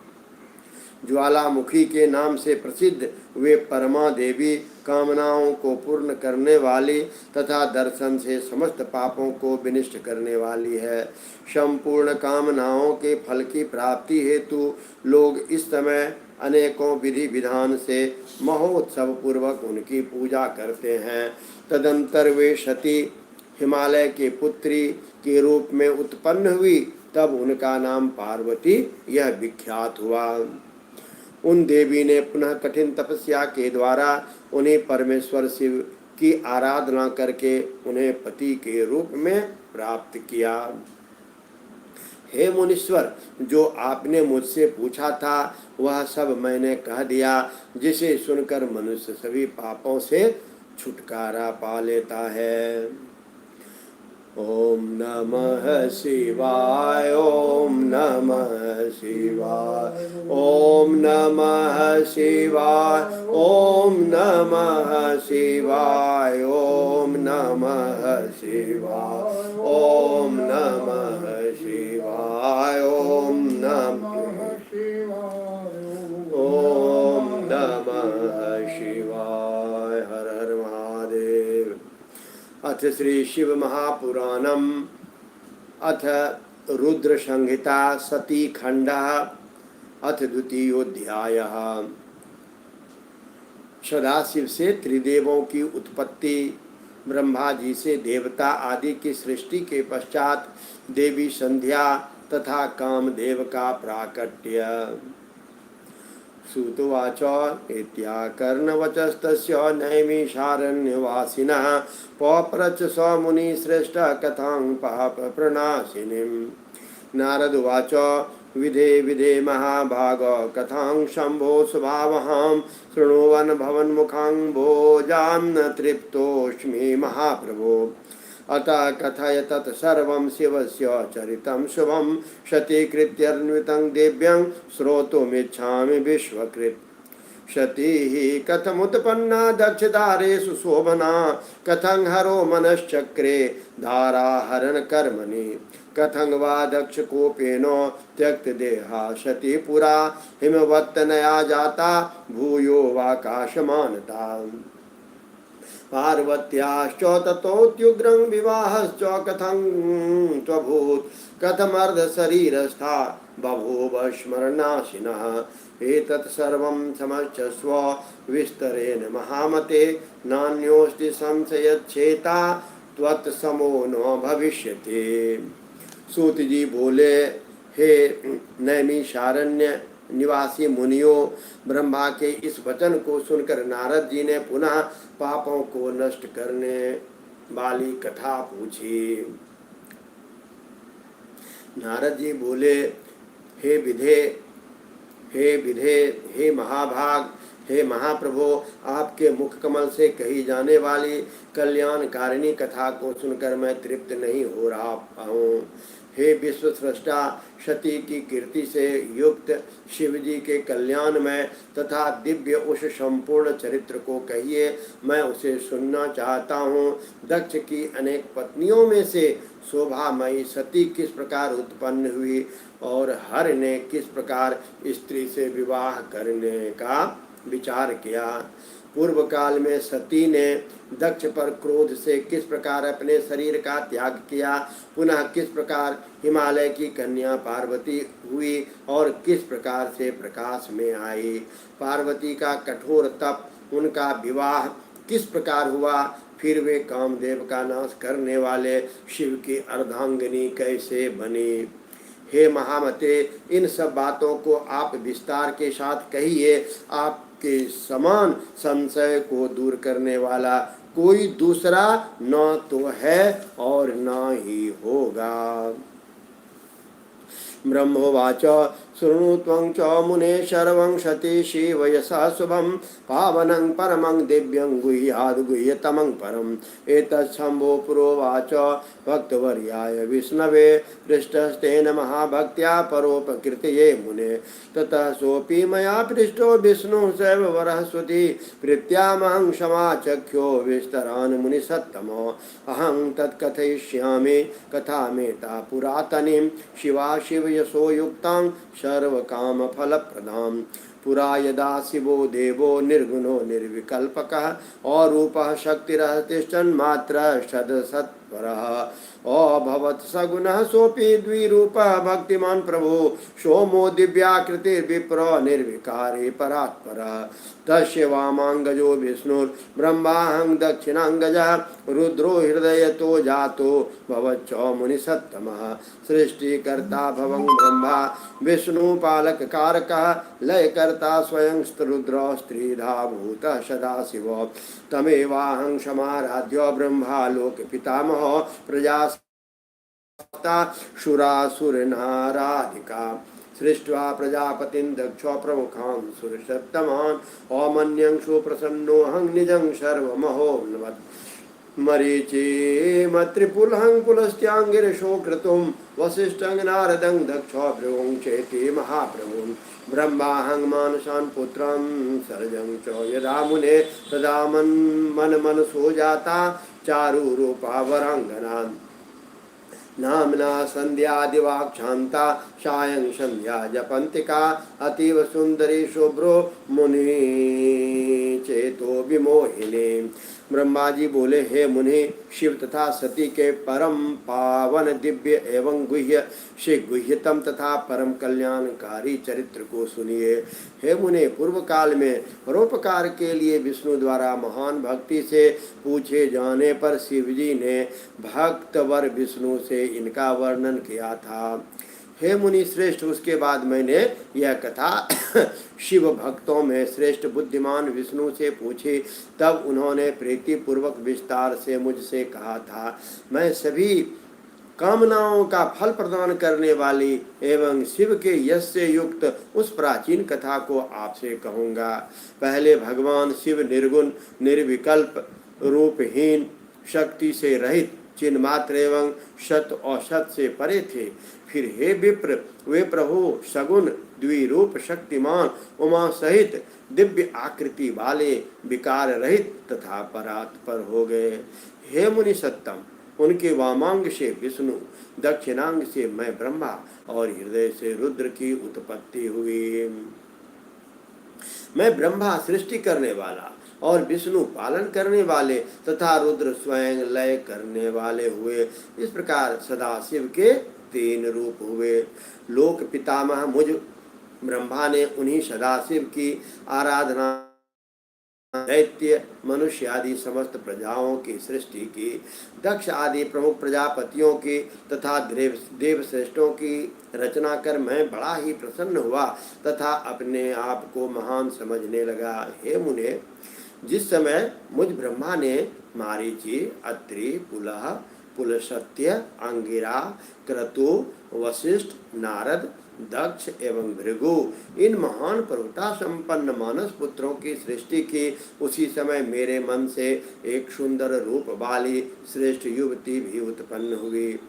ज्वालामुखी के नाम से प्रसिद्ध वे परमा देवी कामनाओं को पूर्ण करने वाली तथा दर्शन से समस्त पापों को विनिष्ट करने वाली है। संपूर्ण कामनाओं के फल की प्राप्ति हेतु लोग इस समय अनेकों विधि विधान से महोत्सव पूर्वक उनकी पूजा करते हैं। तदंतर वे सती हिमालय के पुत्री के रूप में उत्पन्न हुई, तब उनका नाम पार्वती यह विख्यात हुआ। उन देवी ने पुनः कठिन तपस्या के द्वारा उन्हें परमेश्वर शिव की आराधना करके उन्हें पति के रूप में प्राप्त किया। हे मुनीश्वर, जो आपने मुझसे पूछा था वह सब मैंने कह दिया, जिसे सुनकर मनुष्य सभी पापों से छुटकारा पा लेता है। ओम नमः शिवाय, ओम नमः शिवाय, ओम नमः शिवाय, ओम नमः शिवाय, ओम नमः शिवाय, ओम नमः शिवाय, ओम नमः शिवाय, ओम नमः शिवाय। हर हर महादेव। अथ श्री शिव महापुराणम अथ रुद्र संहिता सती खंड अथ द्वितीयोध्याय। सदाशिव से त्रिदेवों की उत्पत्ति, ब्रह्मा जी से देवता आदि की सृष्टि के पश्चात देवी संध्या तथा कामदेव का प्राकट्य। सुतुवाच इत्याकर्णवचस्तस्य नैमिषारण्यवासिनः पप्रच्छ स मुनिश्रेष्ठ कथां पापप्रणाशिनीम्। नारदुवाच विधे विधे महाभाग कथां शम्भो स्वभावहां शृण्वन् भवन्मुखाम्भोजां न तृप्तोऽस्मि महाप्रभो। अतः कथय तत्सर्वं शिवस्य चरितं शुभं सतीकृत्यन्वितं दिव्यं श्रोतुमिच्छामि विश्वकृत्। सती कथमुत्पन्ना दक्षधारेषु शोभना कथं हरो मनश्चक्रे धाराहरण कर्मणि। कथं वा दक्षकोपेन त्यक्तदेहा सती पुरा हिमवत्तनया जाता भूयो वाकाशमानता। पार्वत्याश्च ततोऽत्युग्रं विवाहश्च कथं त्वभूत् कथमर्धशरीरस्था बभूव स्मरणाशिनः। एतत् सर्वं समर्चस्व विस्तरेण महामते नान्योऽस्ति संशयच्छेता त्वत्समो न भविष्यति। सूत जी बोले, हे नैमिषारण्य निवासी मुनियों, ब्रह्मा के इस वचन को सुनकर नारद जी ने पुनः पापों को नष्ट करने वाली कथा पूछी। नारद जी बोले, हे विधे, हे विधे, हे महाभाग, हे महाप्रभो, आपके मुख कमल से कही जाने वाली कल्याणकारिणी कथा को सुनकर मैं तृप्त नहीं हो रहा हूँ। हे विश्व सृष्टा, सती की कीर्ति से युक्त शिव जी के कल्याण में तथा दिव्य उस संपूर्ण चरित्र को कहिए, मैं उसे सुनना चाहता हूँ। दक्ष की अनेक पत्नियों में से शोभामयी सती किस प्रकार उत्पन्न हुई और हर ने किस प्रकार स्त्री से विवाह करने का विचार किया। पूर्व काल में सती ने दक्ष पर क्रोध से किस प्रकार अपने शरीर का त्याग किया, पुनः किस प्रकार हिमालय की कन्या पार्वती हुई और किस प्रकार से प्रकाश में आई। पार्वती का कठोर तप, उनका विवाह किस प्रकार हुआ, फिर वे कामदेव का नाश करने वाले शिव की अर्धांगिनी कैसे बनी। हे महामते, इन सब बातों को आप विस्तार के साथ कहिए। आपके समान संशय को दूर करने वाला कोई दूसरा न तो है और न ही होगा। ब्रह्मोवाच शृणु त्वं च मुने सर्वं सतीशि वयसा शुभं पावनं परमं दिव्यं गुह्याद् गुह्यतमं परम् एतत् शम्भो पुरोवाच भक्तवर्याय विष्णवे पृष्टस्तेन महाभक्त्या परोपकृतये मुने ततः सोऽपि मया पृष्टो विष्णुः सैव वरः स्वती प्रीत्यामहं समाचख्यो विस्तरान् मुनिसत्तमो अहं तत्कथयिष्यामि कथामेता पुरातनीं शिवा शिवयशोयुक्तां सर्वकामफलप्रदां पुरा यदा शिवो देवो निर्गुणो निर्विकल्पकः अरूपः शक्तिरतिष्ठन्मात्रः सदसत्परः अभवत् सगुणः सोऽपि द्विरूपः भक्तिमान् प्रभो सोमो दिव्याकृतिर्विप्र निर्विकारे परात्परः तस्य वामाङ्गजो विष्णुर्ब्रह्माहं दक्षिणाङ्गजः रुद्रो हृदयतो जातो भवच्च मुनिसत्तमः सृष्टिकर्ता भवं ब्रह्मा विष्णुपालककारकः लयकर्ता स्वयं रुद्रो स्त्रीधा भूतः सदाशिव तमेवाहं समाराध्य ब्रह्मा लोकपितामहो प्रजा शुरासुरनाराधिका सृष्ट्वा प्रजापतिं दक्ष प्रमुखां सुरसत्तमान् अमन्यं सुप्रसन्नोऽहं निजं सर्वमहोन्नमत् मरीचि मत्रिपुलहं पुलस्त्यांगिरशो क्रतुं वसिष्ठं नारदं दक्ष भृगुं चेति महाप्रभुं ब्रह्माहं मानसान् पुत्रं सर्जं च यदा मुने तदा मनसो जाता चारुरूपा वराङ्गना नामना संध्यादिवाक्षान्ता सायं संध्या जपन्तिका अतीव सुंदरी शुभ्रो मुनि चेतो विमोहिनी ब्रह्मा जी बोले हे मुनि शिव तथा सती के परम पावन दिव्य एवं गुह्य से गुह्यतम तथा परम कल्याणकारी चरित्र को सुनिए। हे मुने पूर्व काल में परोपकार के लिए विष्णु द्वारा महान भक्ति से पूछे जाने पर शिव जी ने भक्तवर विष्णु से इनका वर्णन किया था। हे मुनि श्रेष्ठ उसके बाद मैंने यह कथा शिव भक्तों में श्रेष्ठ बुद्धिमान विष्णु से पूछी तब उन्होंने प्रीति पूर्वक विस्तार से मुझसे कहा था। मैं सभी कामनाओं का फल प्रदान करने वाली एवं शिव के यश से युक्त उस प्राचीन कथा को आपसे कहूँगा। पहले भगवान शिव निर्गुण निर्विकल्प रूपहीन शक्ति से रहित चिन्मात्र एवं सत और सत से परे थे। फिर हे विप्र वे प्रभु सगुण द्विरूप शक्तिमान उमा सहित दिव्य आकृति वाले विकार रहित तथा परात्पर हो गए। हे मुनि सत्तम उनके वामांग से विष्णु दक्षिणांग से मैं ब्रह्मा और हृदय से रुद्र की उत्पत्ति हुई। मैं ब्रह्मा सृष्टि करने वाला और विष्णु पालन करने वाले तथा रुद्र स्वयं लय करने वाले हुए। इस प्रकार सदाशिव के 3 रूप हुए। लोक पितामह मुझ ब्रह्मा ने उन्हीं सदाशिव की आराधना दैत्य मनुष्य आदि समस्त प्रजाओं की सृष्टि की। दक्ष आदि प्रमुख प्रजापतियों की तथा देव श्रेष्ठों की रचना कर मैं बड़ा ही प्रसन्न हुआ तथा अपने आप को महान समझने लगा। हे मुने जिस समय मुझ ब्रह्मा ने मारीचि अत्रि पुलह पुलसत्य अंगिरा क्रतु वशिष्ठ नारद दक्ष एवं भृगु इन महान प्रवृत्ता संपन्न मानस पुत्रों की सृष्टि की उसी समय मेरे मन से एक सुंदर रूप वाली श्रेष्ठ युवती भी उत्पन्न हुई।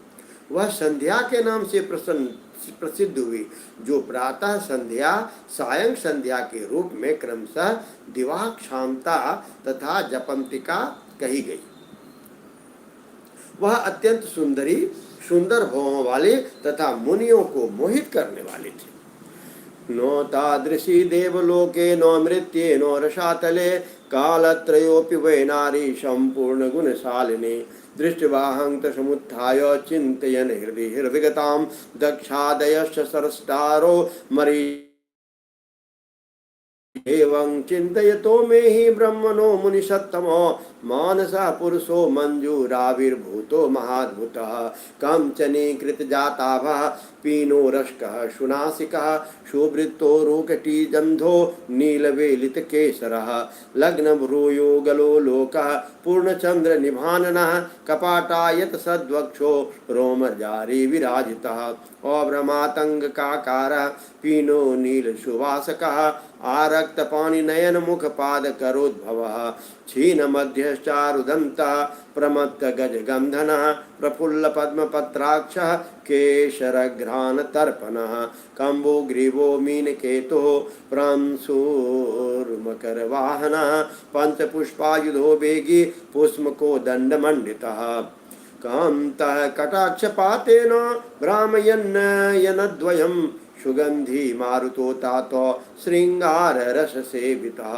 वह संध्या के नाम से प्रसिद्ध हुई जो प्रातः संध्या सायं संध्या के रूप में क्रमशः दिवाक्षांता तथा जपंतिका कही गई। वह अत्यंत सुंदर भवों वाले तथा मुनियों को मोहित करने वाले थे। नो तादृशी देवलोके नो मृत्ये नो रसातले कालत्रयोपि वै नारी संपूर्ण गुणशालिनी दृष्टवाहं समुत्थाय चिन्तयन् हृदयगतां दक्षादयश्च सरस्तारो मरी एवं चिन्तयतो मे हि ब्रह्मणो मुनिसत्तमो मानसः पुरुषो मंजूराविर्भूतो महाद्भुतः कंचनीकृत जाताभः पीनो रश्कः सुनासिकः सुवृत्तो रुकटीजन्धो नीलवेलितकेसरः लग्नभ्रूयो गलो लोकः पूर्णचन्द्र निभाननः कपाटायत सद्वक्षो रोमजारी विराजितः अभ्रमातङ्गकाकारः पीनो नील सुवासकः आरक्त पाणि नयन मुख पाद करोद्भवः क्षीण मध्यश्चारुदन्तः प्रमत्त गज गंधनः प्रफुल्ल पद्म पत्राक्षः केशरघ्राण तर्पणः कम्बो ग्रीवो मीनकेतुः प्रांशुर्मकर वाहनः पंचपुष्पायुधो वेगी पुष्मको दण्डमण्डितः कान्तः कटाक्षपातेन भ्रामयन्नयनद्वयं सुगन्धी मारुतो तातो शृङ्गाररससेवितः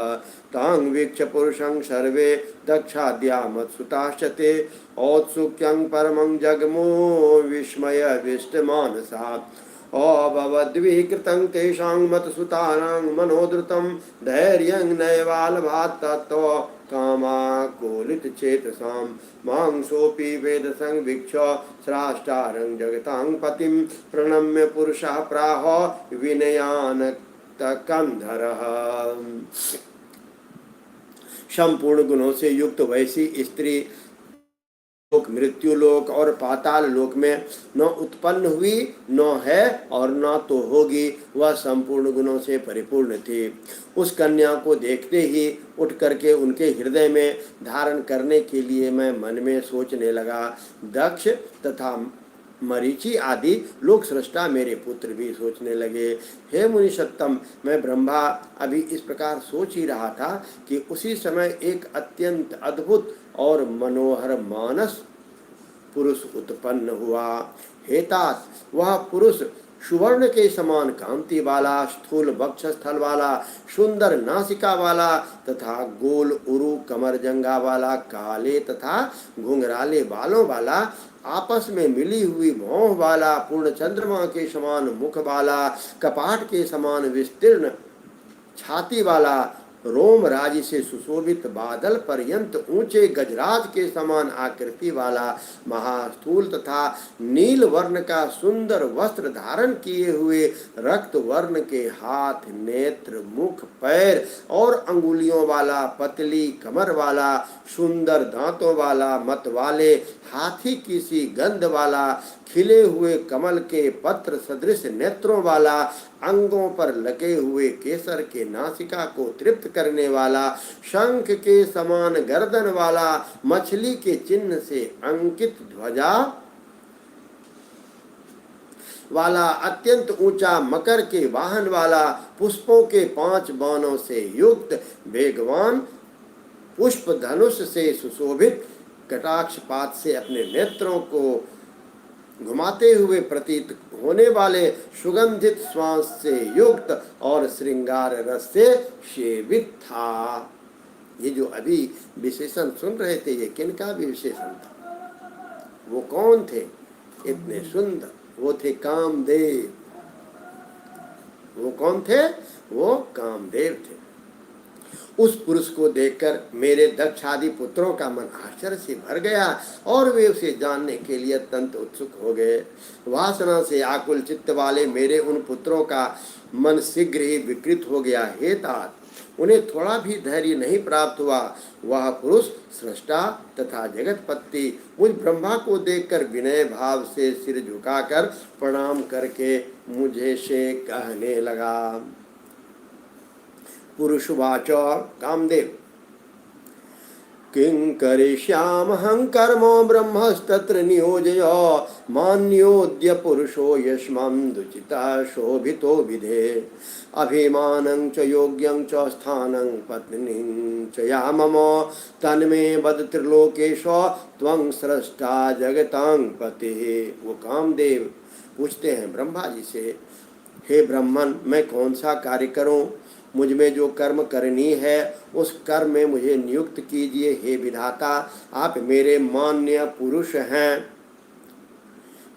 तां वीक्ष्य पुरुषं सर्वे दक्षाद्या मत्सुताश्च ते औत्सुक्यं परमं जगमो विस्मयविष्टमानसा अभवद्विकृतं तेषां मतसुतानां मनोधृतं धैर्यं नैवालभात् ततो कामाकुलितचेतसां मांसोऽपि वेदसंवीक्ष स्राष्टारं जगतां पतिं प्रणम्य पुरुषः प्राह विनयानक्तकन्धरः। संपूर्ण गुणों से युक्त वैसी स्त्री लोक, मृत्यु लोक और पाताल लोक में न उत्पन्न हुई, न है और न तो होगी। वह संपूर्ण गुणों से परिपूर्ण थी। उस कन्या को देखते ही उठ करके उनके हृदय में धारण करने के लिए मैं मन में सोचने लगा। दक्ष तथा मरीचि आदि लोक सृष्टा मेरे पुत्र भी सोचने लगे। हे मुनिषत्तम, मैं ब्रह्मा अभी इस प्रकार सोच ही रहा था कि उसी समय एक अत्यंत अद्भुत और मनोहर मानस पुरुष उत्पन्न हुआ। हे तात, वह पुरुष सुवर्ण के समान कांति वाला, स्थूल वक्षस्थल वाला, सुंदर नासिका वाला तथा गोल उरु कमर जंगा वाला, काले तथा घुंघराले बालों वाला, आपस में मिली हुई भौं वाला, पूर्ण चंद्रमा के समान मुख वाला, कपाट के समान विस्तीर्ण छाती वाला, रोम राज से सुशोभित बादल पर्यंत ऊंचे गजराज के समान आकृति वाला, महास्थूल तथा नील वर्ण का सुंदर वस्त्र धारण किए हुए, रक्त वर्ण के हाथ, नेत्र, मुख, पैर और अंगुलियों वाला, पतली कमर वाला, सुंदर दांतों वाला, मत वाले, हाथी की सी गंध वाला, खिले हुए कमल के पत्र सदृश नेत्रों वाला, अंगों पर लगे हुए केसर के नासिका को तृप्त करने वाला, शंख के समान गर्दन वाला, मछली के चिन्ह से अंकित ध्वजा वाला, अत्यंत ऊंचा मकर के वाहन वाला, पुष्पों के 5 बाणों से युक्त, वेगवान, पुष्प धनुष से सुशोभित, कटाक्षपात से अपने नेत्रों को घुमाते हुए प्रतीत होने वाले, सुगंधित श्वास से युक्त और श्रृंगार रस से सेवित था। ये जो अभी विशेषण सुन रहे थे, ये किनका भी विशेषण था? वो कौन थे इतने सुंदर? वो थे कामदेव। वो कौन थे? वो कामदेव थे। उस पुरुष को देखकर मेरे दक्ष आदि पुत्रों का मन आश्चर्य से भर गया और वे उसे जानने के लिए अत्यंत उत्सुक हो गए। वासना से आकुल चित्त वाले मेरे उन पुत्रों का मन शीघ्र ही विकृत हो गया। हे तात, उन्हें थोड़ा भी धैर्य नहीं प्राप्त हुआ। वह पुरुष सृष्टा तथा जगतपति मुझ ब्रह्मा को देखकर विनय भाव से सिर झुकाकर प्रणाम करके मुझे से कहने लगा। पुरुषवाच कामदेव, किं करिष्यामहं कर्म ब्रह्मस्तत्र नियोजय मान्योद्य पुरुषो यस्मं दुचितः शोभितो विधे अभिमानं च योग्यं च स्थानं पत्नीं च या मम तन्मे वद त्रिलोकेश त्वं स्रष्टा जगतां पतिः। वो कामदेव पूछते हैं ब्रह्मा जी से, हे ब्राह्मण, मैं कौन सा कार्य करूं? मुझ में जो कर्म करनी है उस कर्म में मुझे नियुक्त कीजिए। हे विधाता, आप मेरे मान्य पुरुष हैं,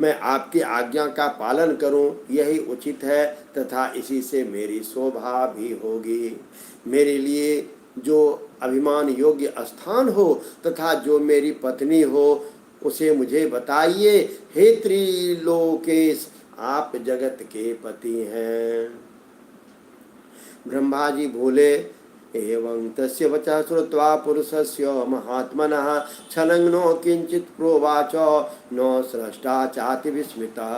मैं आपकी आज्ञा का पालन करूं, यही उचित है तथा इसी से मेरी शोभा भी होगी। मेरे लिए जो अभिमान योग्य स्थान हो तथा जो मेरी पत्नी हो उसे मुझे बताइए। हे त्रिलोकेश, आप जगत के पति हैं। ब्रह्मा जी बोले, एवं तस्य वचः श्रुत्वा पुरुषस्य महात्मनः छलङ्नो किञ्चित् प्रोवाच न स्रष्टा चाति विस्मितः।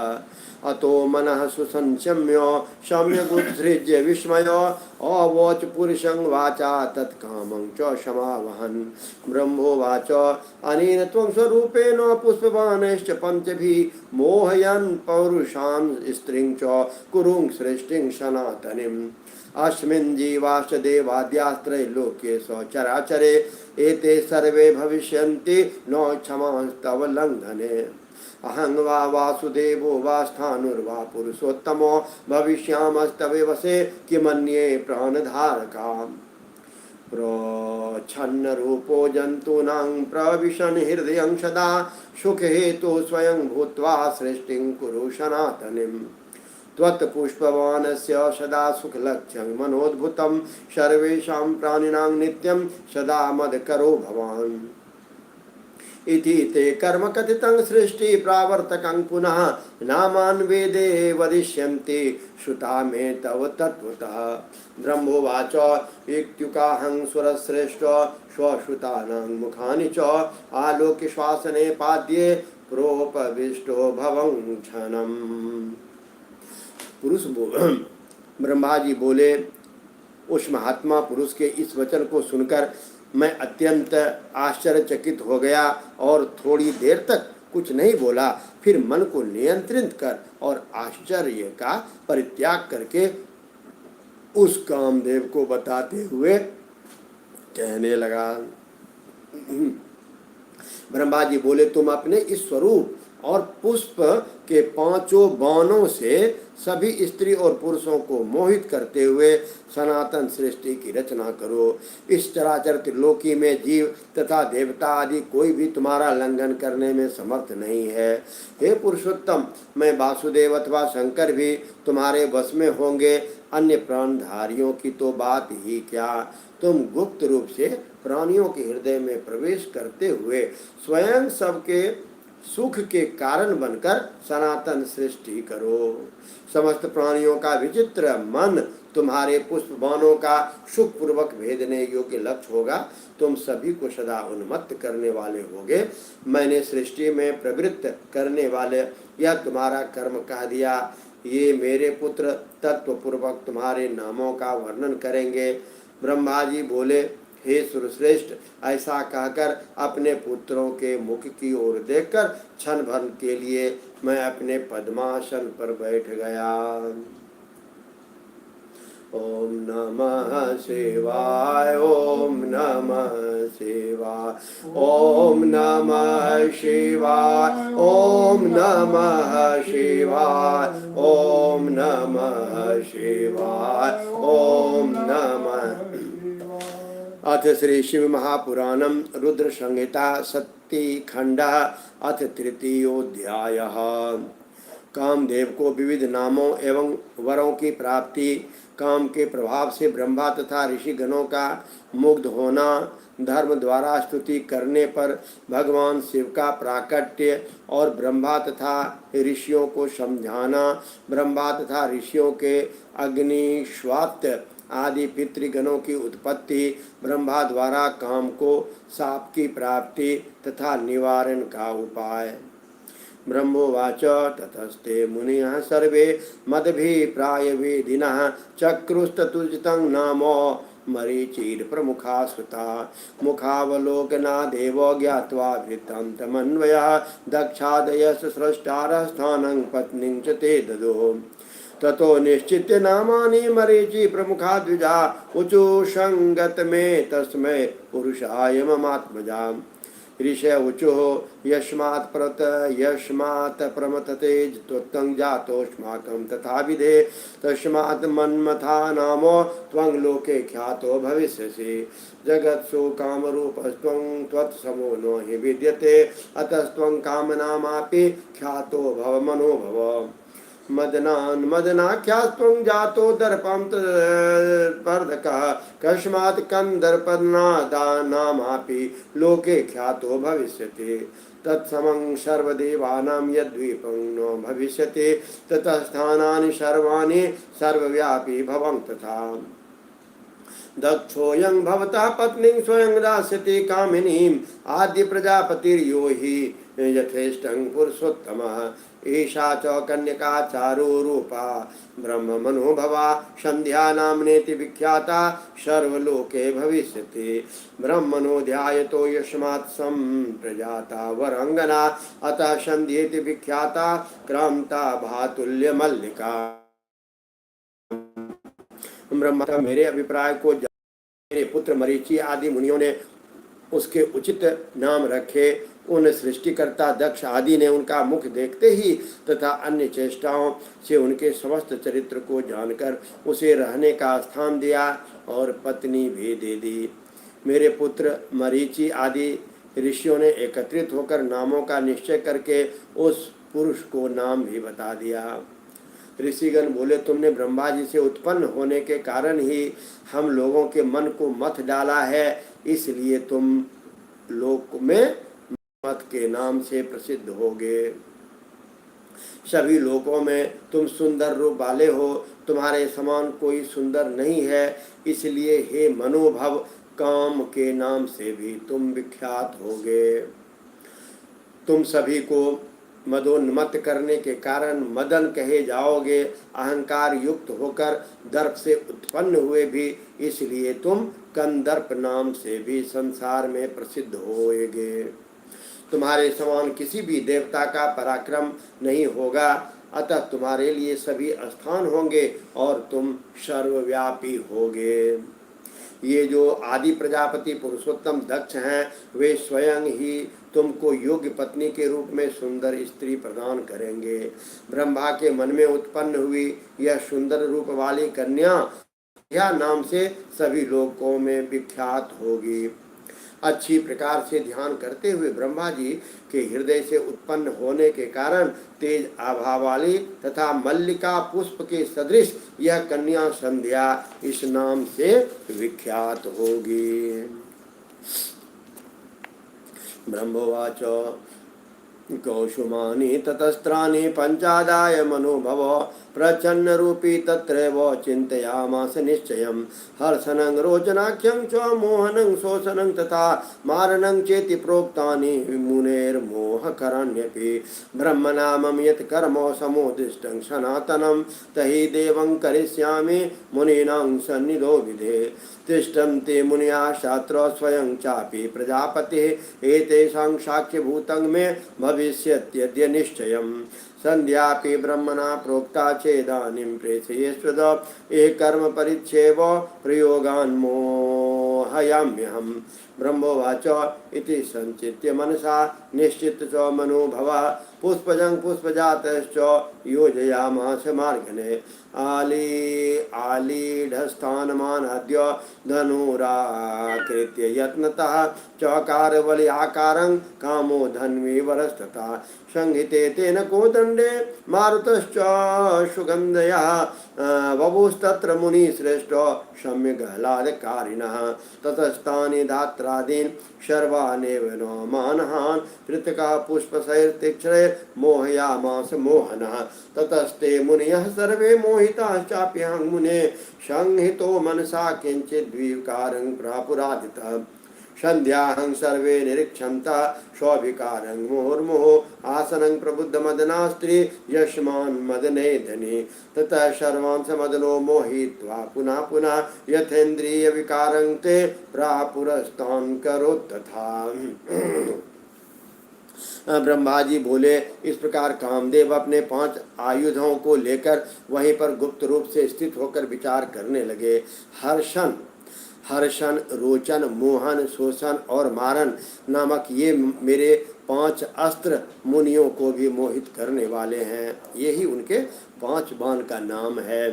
अतो मनः सुसंशम्य सम्यगुत्सृज्य विस्मयो अवोच पुरुषं वाचा तत्कामं च समावहन्। ब्रह्मोवाच अनेन त्वं स्वरूपेण पुष्पवानश्च पञ्चभिः मोहयन् पौरुषान् स्त्रीं च कुरुं सृष्टिं सनातनीम्। अस्मिन् जीवाश्च देवाद्यास्त्रैलोक्ये चराचरे एते सर्वे भविष्यन्ति न क्षमास्तव लङ्घने। अहं वा वासुदेवो वा स्थाणुर्वा पुरुषोत्तमो भविष्यामस्तवे वसे किमन्ये प्राणधारकाम्। प्रच्छन्न रूपो जन्तूनां प्रविशन् हृदयं सदा सुखहेतु स्वयं भूत्वा सृष्टिं कुरु सनातनीम्। त्वत्पुष्पवानस्य सदा सुखलक्ष्यं मनोद्भुतं सर्वेषां प्राणिनां नित्यं सदा मदकरो भवान्। इति ते कर्म कथितं सृष्टि प्रावर्तकं पुनः नामान् वेदे वदिष्यन्ति श्रुता मे तव तत्त्वतः। ब्रह्मोवाच इत्युक्ताहं सुरश्रेष्ठ स्वश्रुतानां मुखानि च आलोक्य श्वासने पाद्ये प्रोपविष्टो भवं क्षणम्। ब्रह्मा जी बोले, उस महात्मा पुरुष के इस वचन को सुनकर मैं अत्यंत आश्चर्यचकित हो गया और थोड़ी देर तक कुछ नहीं बोला। फिर मन को नियंत्रित कर और आश्चर्य का परित्याग करके उस कामदेव को बताते हुए कहने लगा। ब्रह्मा जी बोले, तुम अपने इस स्वरूप और पुष्प के पांचों बाणों से सभी स्त्री और पुरुषों को मोहित करते हुए सनातन सृष्टि की रचना करो। इस चराचर त्रिलोकी में जीव तथा देवता आदि कोई भी तुम्हारा लंघन करने में समर्थ नहीं है। हे पुरुषोत्तम, मैं वासुदेव अथवा शंकर भी तुम्हारे वश में होंगे। अन्य प्राणधारियों की तो बात ही क्या, तुम गुप्त रूप से प्राणियों के हृदय में प्रवेश करते हुए स्वयं सबके सुख के कारण बनकर सनातन सृष्टि करो। समस्त प्राणियों का विचित्र मन तुम्हारे पुष्प बाणों का सुख पूर्वक भेदने योग्य लक्ष्य होगा। तुम सभी को सदा उन्मत्त करने वाले होगे। मैंने सृष्टि में प्रवृत्त करने वाले यह तुम्हारा कर्म कह दिया। ये मेरे पुत्र तत्व पूर्वक तुम्हारे नामों का वर्णन करेंगे। ब्रह्मा जी बोले, हे सुरश्रेष्ठ, ऐसा कहकर अपने पुत्रों के मुख की ओर देखकर क्षण भर के लिए मैं अपने पद्मासन पर बैठ गया। ओम नमः शिवाय, ओम नमः शिवाय, ओम नमः शिवाय, ओम नमः शिवाय, ओम नमः शिवाय, ओम नमः। अथ श्री शिव महापुराणम रुद्र संहिता सप्ती खंड अथ तृतीयोऽध्यायः। कामदेव को विविध नामों एवं वरों की प्राप्ति, काम के प्रभाव से ब्रह्मा तथा ऋषि गणों का मुग्ध होना, धर्म द्वारा स्तुति करने पर भगवान शिव का प्राकट्य और ब्रह्मा तथा ऋषियों को समझाना, ब्रह्मा तथा ऋषियों के अग्निश्वात्य आदि पितृगणों की उत्पत्ति, ब्रह्मा द्वारा काम को साप की प्राप्ति तथा निवारण का उपाय। ब्रह्मोवाच ततस्ते मुनिः सर्वे मदभिप्रायवेदिनः चक्रुस्ततुजितं नामो मरीचिर प्रमुखा सुता। मुखावलोकनादेव ज्ञात्वा वृत्तं तमन्वयः दक्षादयस् स्रष्टारः स्थानं पत्नीं च ते ददो। ततो निश्चित्य नामानि मरीचि प्रमुखा द्विजा ऊचु संगत में तस्मै पुरुषाय ममात्मजा। ऋषय ऊचुः यस्मात् प्रमथते त्वं जातोऽस्माकं तथा विधे तस्मात् मन्मथा नामो त्वं लोके ख्यातो भविष्यसि। जगत्सु कामरूपस्त्वं त्वत्समो नो हि विद्यते अतस्त्वं कामनामापि ख्यातो भव मनो भव। मदनाख्यास्त्वं जातो दर्पं तदर्पदकः कस्मात् कंदर्पनादानामापि लोके ख्यातो भविष्यति। तत्समं सर्वदेवानां यद्वीपं नो भविष्यति ततः स्थानानि सर्वाणि सर्वव्यापी भवं तथा। दक्षोऽयं भवता पत्नीं स्वयं दास्यति कामिनीं आद्य प्रजापतिर्यो हि यथेष्टं पुरुषोत्तमः एषा च कन्यका चारुरूपा ब्रह्ममनोभवा संध्या नाम्नेति विख्याता सर्वलोके भविष्यति ब्रह्मणो ध्यायतो यस्मात् संप्रजाता वरांगना अतः संध्येति विख्याता क्रांता भातुल्य मल्लिका। ब्रह्मा मेरे अभिप्राय को मेरे पुत्र मरीचि आदि मुनियों ने उसके उचित नाम रखे। उन सृष्टिकर्ता दक्ष आदि ने उनका मुख देखते ही तथा अन्य चेष्टाओं से उनके समस्त चरित्र को जानकर उसे रहने का स्थान दिया और पत्नी भी दे दी। मेरे पुत्र मरीचि आदि ऋषियों ने एकत्रित होकर नामों का निश्चय करके उस पुरुष को नाम भी बता दिया। ऋषिगण बोले, तुमने ब्रह्मा जी से उत्पन्न होने के कारण ही हम लोगों के मन को मथ डाला है, इसलिए तुम लोक में मत के नाम से प्रसिद्ध होगे। सभी लोकों में तुम सुंदर रूप वाले हो, तुम्हारे समान कोई सुंदर नहीं है, इसलिए हे मनोभव काम के नाम से भी तुम विख्यात होगे। तुम सभी को मदोन्मत्त करने के कारण मदन कहे जाओगे। अहंकार युक्त होकर दर्प से उत्पन्न हुए भी, इसलिए तुम कंदर्प नाम से भी संसार में प्रसिद्ध होएगे। तुम्हारे समान किसी भी देवता का पराक्रम नहीं होगा, अतः तुम्हारे लिए सभी स्थान होंगे और तुम सर्वव्यापी होगे। ये जो आदि प्रजापति पुरुषोत्तम दक्ष हैं, वे स्वयं ही तुमको योग्य पत्नी के रूप में सुंदर स्त्री प्रदान करेंगे। ब्रह्मा के मन में उत्पन्न हुई यह सुंदर रूप वाली कन्या यह नाम से सभी लोकों में विख्यात होगी। अच्छी प्रकार से ध्यान करते हुए ब्रह्मा जी के हृदय से उत्पन्न होने के कारण तेज आभा वाली तथा मल्लिका पुष्प के सदृश यह कन्या संध्या इस नाम से विख्यात होगी। ब्रह्मवाच कौसुमानि ततस्त्राणि पंचादाय मनोभव प्रचन्न रूपी तत्रैव चिन्तयामास निश्चयम् हर्षनं रोचनाख्यं च मोहनं शोषनं तथा मारणं चेति प्रोक्तानि मुनेर्मोहकरण्यपि ब्रह्मनामं यत् कर्म समुद्दिष्टं सनातनं तहि देवं करिष्यामि मुनीनां सन्निधो विधे तिष्ठन्ति मुनयः शास्त्र स्वयं चापि प्रजापतिः एतेषां साक्ष्यभूतं मे भविष्यत्यद्य निश्चयम् संध्यापि ब्रह्मणा प्रोक्ता चेदानीं प्रेषयेष्वद एक कर्म परिच्छेव प्रयोगान् मोहयाम्यहम् ब्रह्मोवाच इति संचित्य मनसा निश्चित च मनोभवः पुष्पजं पुष्पजातश्च योजयामास मार्गणे आलीढस्थानमानाद्य धनुराकृत्य यत्नतः चकार बलि आकारं कामो धन्वी वरस्तथा संहिते तेन कोदंडे मारुतश्च सुगंधयः बभूस्तत्र मुनिश्रेष्ठ सम्यग् ततस्तानि धात्रादीन् सर्वानेव नो मानहान् कृतिका पुष्पशैर्तीक्ष्णैर्मोहयामास मोहनः ततस्ते मुनयः सर्वे मोहिताश्चाप्यहं मुने संहितो मनसा किंचित् द्विकारं प्रापुरादितः संध्याहं सर्वे निरीक्षन्तः स्वविकारं मुहुर्मुहुः आसनं प्रबुद्धमदनास्त्री यस्मान् मदने धने ततः सर्वांश मदनो मोहित्वा पुनः पुनः यथेन्द्रियविकारं ते प्रापुरस्तान् करोत्तथा। ब्रह्मा जी बोले, इस प्रकार कामदेव अपने 5 आयुधों को लेकर वहीं पर गुप्त रूप से स्थित होकर विचार करने लगे। हर्षण, रोचन, मोहन, शोषण और मारण नामक ये मेरे 5 अस्त्र मुनियों को भी मोहित करने वाले हैं। यही उनके 5 बाण का नाम है।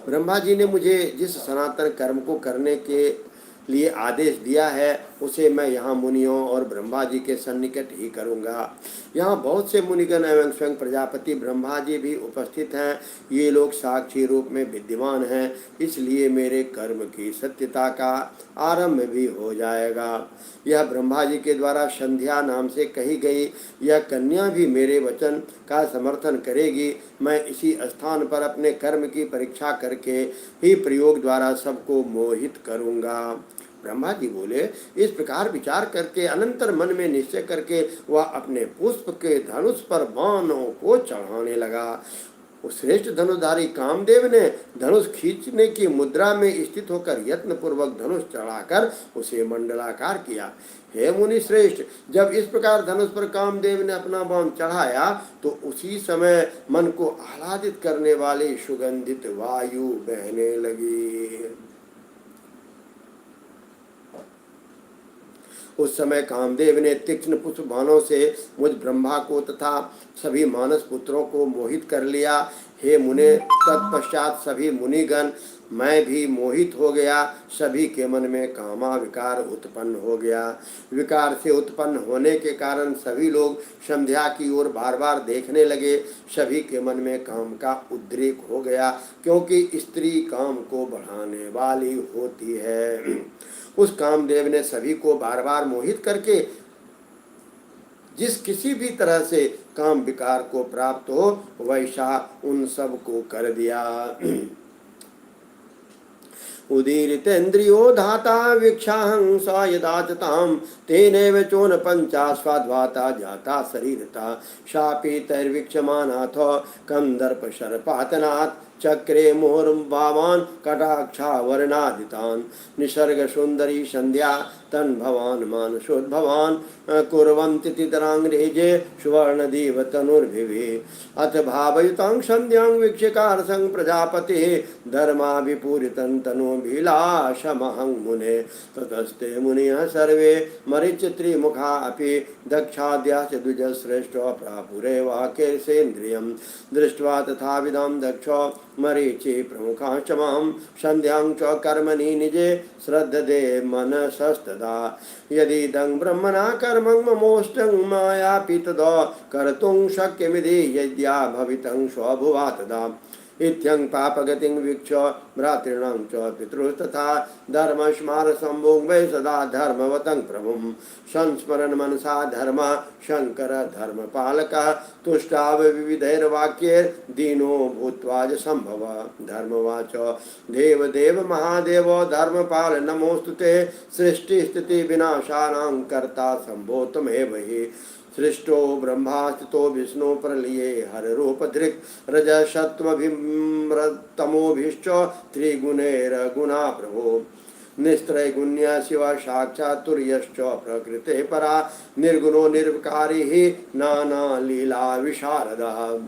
ब्रह्मा जी ने मुझे जिस सनातन कर्म को करने के लिए आदेश दिया है उसे मैं यहाँ मुनियों और ब्रह्मा जी के सन्निकट ही करूँगा। यहाँ बहुत से मुनिगण एवं स्वयं प्रजापति ब्रह्मा जी भी उपस्थित हैं। ये लोग साक्षी रूप में विद्यमान हैं, इसलिए मेरे कर्म की सत्यता का आरंभ भी हो जाएगा। यह ब्रह्मा जी के द्वारा संध्या नाम से कही गई यह कन्या भी मेरे वचन का समर्थन करेगी। मैं इसी स्थान पर अपने कर्म की परीक्षा करके ही प्रयोग द्वारा सबको मोहित करूँगा। ब्रह्मा जी बोले, इस प्रकार विचार करके अनंतर मन में निश्चय करके वह अपने पुष्प के धनुष पर बाणों को चढ़ाने लगा। उस श्रेष्ठ धनुधारी कामदेव ने धनुष खींचने की मुद्रा में स्थित होकर यत्न पूर्वक धनुष चढ़ाकर उसे मंडलाकार किया। हे मुनि श्रेष्ठ, जब इस प्रकार धनुष पर कामदेव ने अपना बाण चढ़ाया तो उसी समय मन को आह्लादित करने वाली सुगंधित वायु बहने लगी। उस समय कामदेव ने तीक्ष्ण पुष्प बाणों से मुझ ब्रह्मा को तथा सभी मानस पुत्रों को मोहित कर लिया। हे मुने, तत्पश्चात सभी मुनिगण मैं भी मोहित हो गया। सभी के मन में कामा विकार उत्पन्न हो गया। विकार से उत्पन्न होने के कारण सभी लोग संध्या की ओर बार बार देखने लगे। सभी के मन में काम का उद्रेक हो गया, क्योंकि स्त्री काम को बढ़ाने वाली होती है। उस कामदेव ने सभी को बार बार मोहित करके जिस किसी भी तरह से काम विकार को प्राप्त हो वैसा उन सब को कर दिया। उदीरितेन्द्रियो धाता वीक्षाहं यदाचताम तेनेव चोन पंचा स्वाद्वाता जाता शरीरता शापी तैर्वीक्षमानाथ कंदर्प शर्पातनात् चक्रे मोहर्भावान कटाक्षा वर्णादितान निसर्ग सुंदरी संध्या तन भवान मानसोद्भवान कुर्वन्ति तितरांग्रेजे सुवर्ण दीव तनुर्भिभि अथ भावयुतां संध्यां वीक्षकार संग प्रजापति धर्माभिपूरितं तनोभिलाषमहं मुने ततस्ते मुनिः सर्वे मरीच त्रिमुखा अपि दक्षाद्याश्च द्विजश्रेष्ठो प्रापुरे वाक्यसेन्द्रियं दृष्ट्वा तथाविधां दक्षो मरीचि प्रमुखांश्च मां संध्यां च कर्मणि निजे श्रद्धते मनसस्तदा यदिदं ब्रह्मणा कर्मं ममोष्टं मायापि तदा कर्तुं शक्यमिति यद्या भवितं स्वभुवा तदा इत्यं पापगतिं वीक्ष भ्रातॄणां च पितृस्तथा धर्मस्मार संभोग वै सदा धर्मवतं प्रभुं संस्मरण मनसा धर्म शंकर धर्मपालकः तुष्टाव विविधैर्वाक्यैर्दीनो भूत्वा च संभव धर्मवाच देव देव महादेव धर्मपाल नमोस्तुते सृष्टि स्थिति विनाशानां कर्ता संभो त्वमेव हि सृष्टो ब्रह्मा स्थितो विष्णु प्रलये हर रूप धृक् रजसत्वभिम्रतमोभिश्च त्रिगुणैर्गुणा प्रभो निस्त्रैगुण्य शिव साक्षात्तुर्यश्च प्रकृते परा निर्गुणो निर्विकारी ही नाना लीला विशारदः।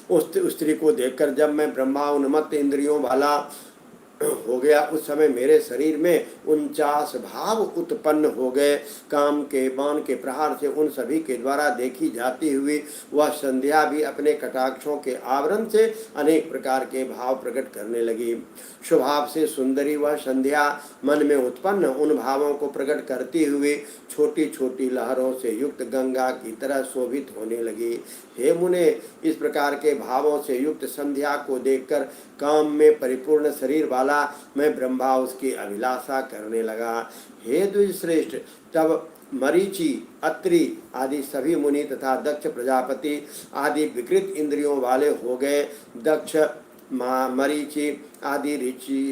उस स्त्री को देखकर जब मैं ब्रह्मा उन्मत्त इंद्रियों वाला हो गया उस समय मेरे शरीर में 49 भाव उत्पन्न हो गए। काम के बाण के प्रहार से उन सभी के द्वारा देखी जाती हुई वह संध्या भी अपने कटाक्षों के आवरण से अनेक प्रकार के भाव प्रकट करने लगी। स्वभाव से सुंदरी वह संध्या मन में उत्पन्न उन भावों को प्रकट करती हुई छोटी छोटी लहरों से युक्त गंगा की तरह शोभित होने लगी। हे मुने, इस प्रकार के भावों से युक्त संध्या को देखकर काम में परिपूर्ण शरीर वाला मैं ब्रह्मा उसकी अभिलाषा करने लगा। हे द्विज श्रेष्ठ, तब मरीचि अत्रि आदि सभी मुनि तथा दक्ष प्रजापति आदि विकृत इंद्रियों वाले हो गए। दक्ष मरीचि आदि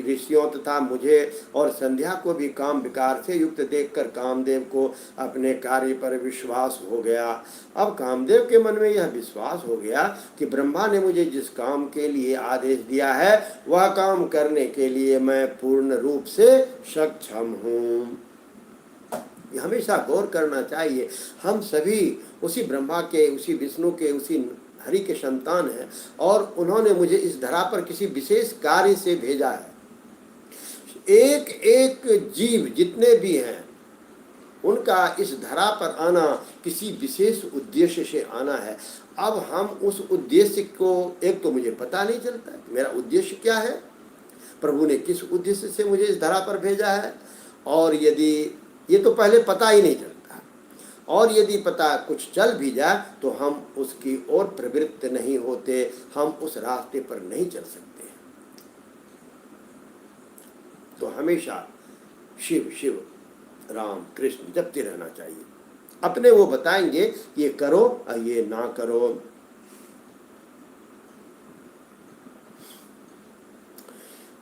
ऋषियों तथा मुझे और संध्या को भी काम विकार से युक्त देखकर कामदेव को अपने कार्य पर विश्वास हो गया। अब कामदेव के मन में यह विश्वास हो गया कि ब्रह्मा ने मुझे जिस काम के लिए आदेश दिया है वह काम करने के लिए मैं पूर्ण रूप से सक्षम हूँ। हमेशा गौर करना चाहिए, हम सभी उसी ब्रह्मा के, उसी विष्णु के, उसी हरि के संतान हैं और उन्होंने मुझे इस धरा पर किसी विशेष कार्य से भेजा है। एक एक जीव जितने भी हैं उनका इस धरा पर आना किसी विशेष उद्देश्य से आना है। अब हम उस उद्देश्य को, एक तो मुझे पता नहीं चलता मेरा उद्देश्य क्या है, प्रभु ने किस उद्देश्य से मुझे इस धरा पर भेजा है, और यदि ये तो पहले पता ही नहीं चलता, और यदि पता कुछ चल भी जाए तो हम उसकी ओर प्रवृत्त नहीं होते, हम उस रास्ते पर नहीं चल सकते। तो हमेशा शिव शिव राम कृष्ण जपते रहना चाहिए। अपने वो बताएंगे ये करो और ये ना करो।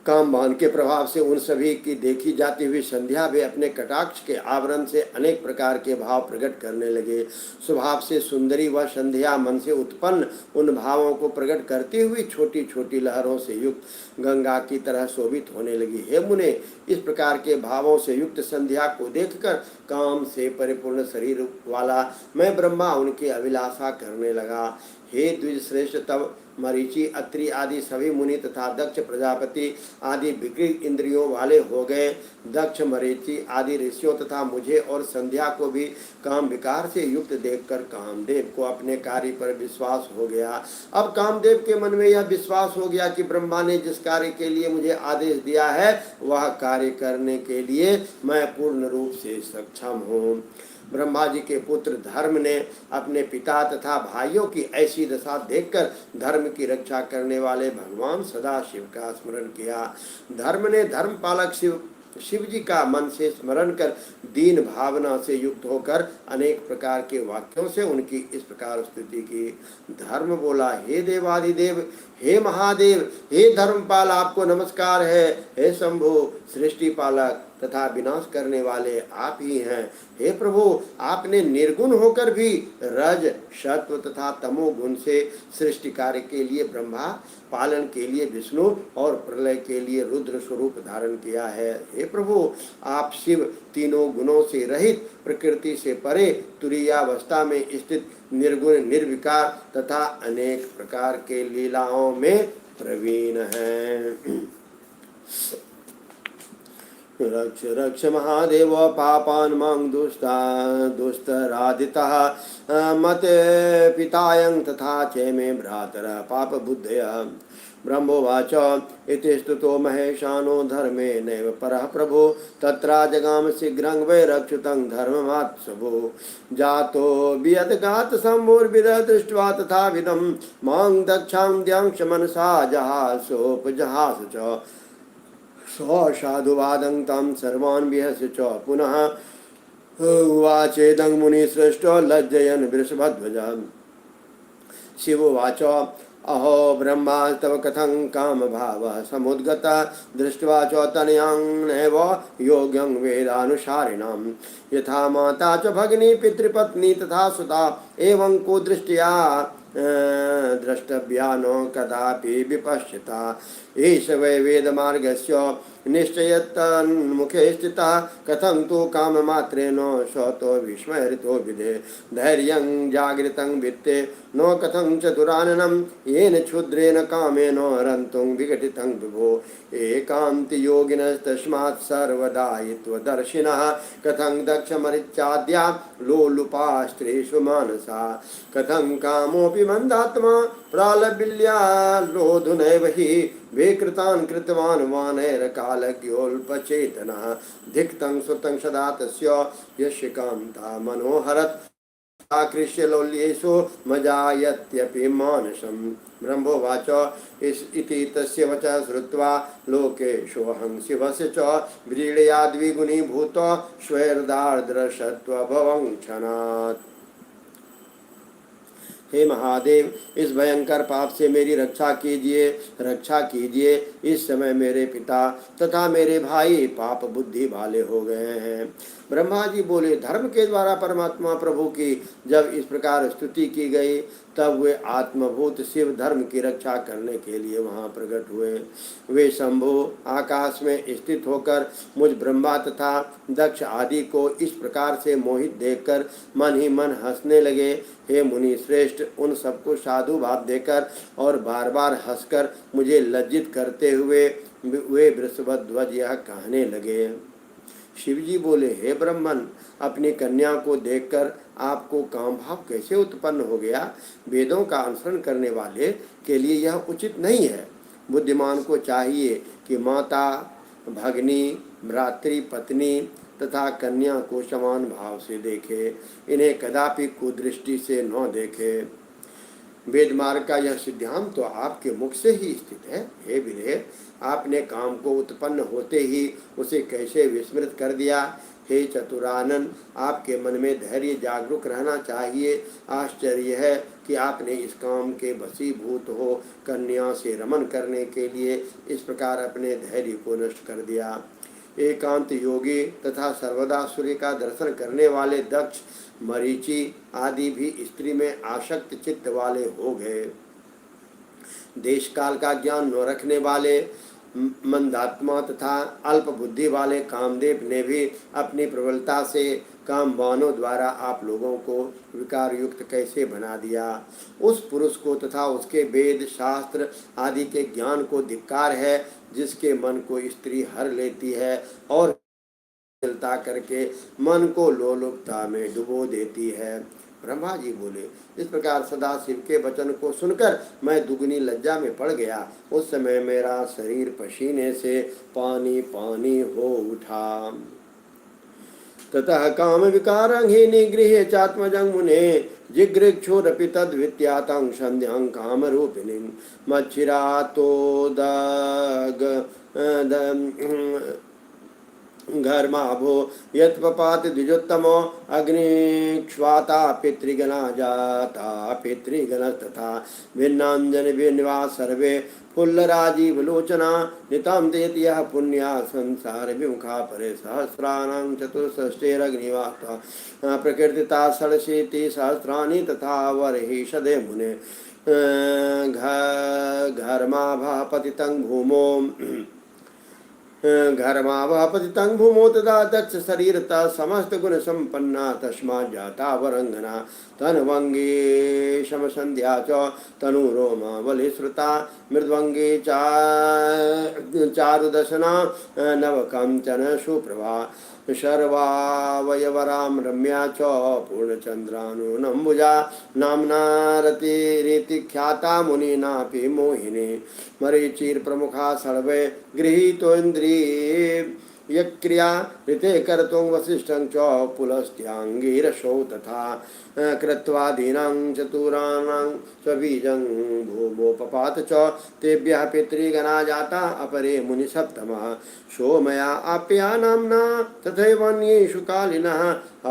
कामबान के प्रभाव से उन सभी की देखी जाती हुई संध्या भी अपने कटाक्ष के आवरण से अनेक प्रकार के भाव प्रकट करने लगे। स्वभाव से सुंदरी व संध्या मन से उत्पन्न उन भावों को प्रकट करती हुई छोटी छोटी लहरों से युक्त गंगा की तरह शोभित होने लगी। हे मुने, इस प्रकार के भावों से युक्त संध्या को देखकर काम से परिपूर्ण शरीर वाला मैं ब्रह्मा उनकी अभिलाषा करने लगा। हे द्विज श्रेष्ठ, तब मरीचि अत्रि आदि सभी मुनि तथा दक्ष प्रजापति आदि विकृत इंद्रियों वाले हो गए। दक्ष मरीचि आदि ऋषियों तथा मुझे और संध्या को भी काम विकार से युक्त देखकर कामदेव को अपने कार्य पर विश्वास हो गया। अब कामदेव के मन में यह विश्वास हो गया कि ब्रह्मा ने जिस कार्य के लिए मुझे आदेश दिया है वह कार्य करने के लिए मैं पूर्ण रूप से सक्षम हूँ। ब्रह्मा जी के पुत्र धर्म ने अपने पिता तथा भाइयों की ऐसी दशा देखकर धर्म की रक्षा करने वाले भगवान सदाशिव का स्मरण किया। धर्म ने धर्म पालक शिव जी का मन से स्मरण कर दीन भावना से युक्त होकर अनेक प्रकार के वाक्यों से उनकी इस प्रकार स्तुति की। धर्म बोला, हे देवादिदेव, हे महादेव, हे धर्मपाल, आपको नमस्कार है। हे शंभु, सृष्टि पालक तथा विनाश करने वाले आप ही हैं। हे प्रभु, आपने निर्गुण होकर भी रज सत्व तथा तमो गुण से सृष्टि कार्य के लिए ब्रह्मा, पालन के लिए विष्णु और प्रलय के लिए रुद्र स्वरूप धारण किया है। हे प्रभु, आप शिव तीनों गुणों से रहित, प्रकृति से परे, तुरीयावस्था में स्थित, निर्गुण निर्विकार तथा अनेक प्रकार के लीलाओं में प्रवीण हैं। रक्ष रक्ष महादेव पापान् मां दुष्टरादितः मत पितायं तथा च मे भ्रातरः पाप बुद्धयः। ब्रह्मोवाच इति स्तुतो महेशानो धर्मे नैव परः प्रभो तत्रा जगाम शीघ्रं वै रक्षितं धर्ममात्सभो। जातो वियद्गात सम्भोर्विदः दृष्ट्वा तथा विदं मां दक्षां द्यांश मनसा जहासोपजहास च साधुवादं तं सर्वान् विहस्य च पुनः उवाचेदं मुनिश्रेष्ठो लज्जयन् वृषभध्वजः। शिवोवाच अहो ब्रह्मा तव कथं कामभावः समुद्गतः दृष्ट्वा च तनयां नैव योग्यं वेदानुसारिणां यथा माता च भगिनी पितृपत्नी तथा सुता एवं को दृष्ट्या द्रष्टव्या न कदापि विपश्यता। एष वै वेदमार्गस्य निश्चयतन्मुखे स्थितः कथं तु काममात्रेण स्वतो विस्मृतो विदे धैर्यं जागृतं वित्ते न कथं चतुराननं येन क्षुद्रेण कामेन रन्तुं विघटितं विभो। एकान्तियोगिनस्तस्मात् सर्वदायित्वदर्शिनः कथं दक्षमरिचाद्या लोलुपास्त्रेषु मानसा कथं कामोऽपि मन्दात्मा प्रालबिल्यालोधुनैव हि विकृतान् कृतवान् वानैरकालज्ञोल्पचेतनः धिक्तं सुतं सदा तस्य यस्य कान्ता मनोहरत् आकृष्य लोल्येषु मजायत्यपि मानसम्। ब्रह्मोवाच इति तस्य वचः श्रुत्वा लोकेशोऽहं शिवस्य च व्रीडयाद्विगुणीभूत स्वैर्दार्द्रशत्वभवं क्षणात्। हे महादेव, इस भयंकर पाप से मेरी रक्षा कीजिए। इस समय मेरे पिता तथा मेरे भाई पाप बुद्धि वाले हो गए हैं। ब्रह्मा जी बोले, धर्म के द्वारा परमात्मा प्रभु की जब इस प्रकार स्तुति की गई तब वे आत्मभूत शिव धर्म की रक्षा करने के लिए वहां प्रकट हुए। वे शंभु आकाश में स्थित होकर मुझ ब्रह्मा तथा दक्ष आदि को इस प्रकार से मोहित देखकर मन ही मन हंसने लगे। हे मुनि श्रेष्ठ, उन सबको साधु भाव देकर और बार बार हंसकर मुझे लज्जित करते हुए वे वृषभध्वज यह कहने लगे। शिवजी बोले, हे ब्रह्मन, अपनी कन्या को देखकर आपको काम भाव कैसे उत्पन्न हो गया? वेदों का अनुसरण करने वाले के लिए यह उचित नहीं है। बुद्धिमान को चाहिए कि माता, भगिनी, भ्रातृ पत्नी तथा कन्या को समान भाव से देखे, इन्हें कदापि कुदृष्टि से न देखे। वेद मार्ग का यह सिद्धांत तो आपके मुख से ही स्थित है। हे विदेह, आपने काम को उत्पन्न होते ही उसे कैसे विस्मृत कर दिया। हे चतुरानन, आपके मन में धैर्य जागरूक रहना चाहिए। आश्चर्य है कि आपने इस काम के वशीभूत हो कन्या से रमन करने के लिए इस प्रकार अपने धैर्य को नष्ट कर दिया। एकांत योगी तथा सर्वदा सूर्य का दर्शन करने वाले दक्ष, मरीचि आदि भी स्त्री में आसक्त चित्त वाले हो गए। देश काल का ज्ञान न रखने वाले मंदात्मा तथा अल्प बुद्धि वाले कामदेव ने भी अपनी प्रबलता से कामबानों द्वारा आप लोगों को विकार युक्त कैसे बना दिया। उस पुरुष को तथा उसके वेद शास्त्र आदि के ज्ञान को धिक्कार है, जिसके मन को स्त्री हर लेती है और चिंता करके मन को लोलुपता में डुबो देती है। ब्रह्मा जी बोले, इस प्रकार सदा शिव के वचन को सुनकर मैं दुगनी लज्जा में पड़ गया। उस समय मेरा शरीर पसीने से पानी पानी हो उठा। ततः काम विकारं हि निगृह्य चात्मजं मुने जिगृक्षुरपि तद्वित्यातं संध्यां कामरूपिणीं मच्छिरातोदग घर्माभो यत्पपात द्विजोत्तमो अग्निक्ष्वाता पितृगणा जाता पितृगणस्तथा भिन्नांजन विनिवास सर्वे फुल्लराजीवलोचना नितां तेति यः पुण्या संसार विमुखा परे सहस्राणां चतुष्षष्टिरग्निवासा प्रकीर्तिता षडशीति सहस्राणि तथा वर्हिषदे मुने घर्माभः पतितं भूमो घर्मावः पतितं भूमो तदा दक्ष शरीरतः समस्त गुण संपन्ना तस्मात् जाता वरंगना तन्वंगी समसंध्या च तनुरोमा बलिश्रुता मृद्वंगी चारुदशना नवकंचन सुप्रभा सर्वावयवरां रम्या च पूर्णचंद्रानुनम्बुजा नाम्ना रतिरिति ख्याता मुनीनापि मोहिनी मरीचिर्प्रमुखा सर्वे गृहीतोन्द्रिय यक्रिया ऋते कर्तुं वसिष्ठं च पुलस्त्यांगिरसौ तथा कृत्वादीनां चतुराणां स्वबीजं भूमोपपात च तेभ्यः पितृगणा जाता अपरे मुनिसप्तमः सोमया आप्या नाम्ना तथैवान्येषु कालिनः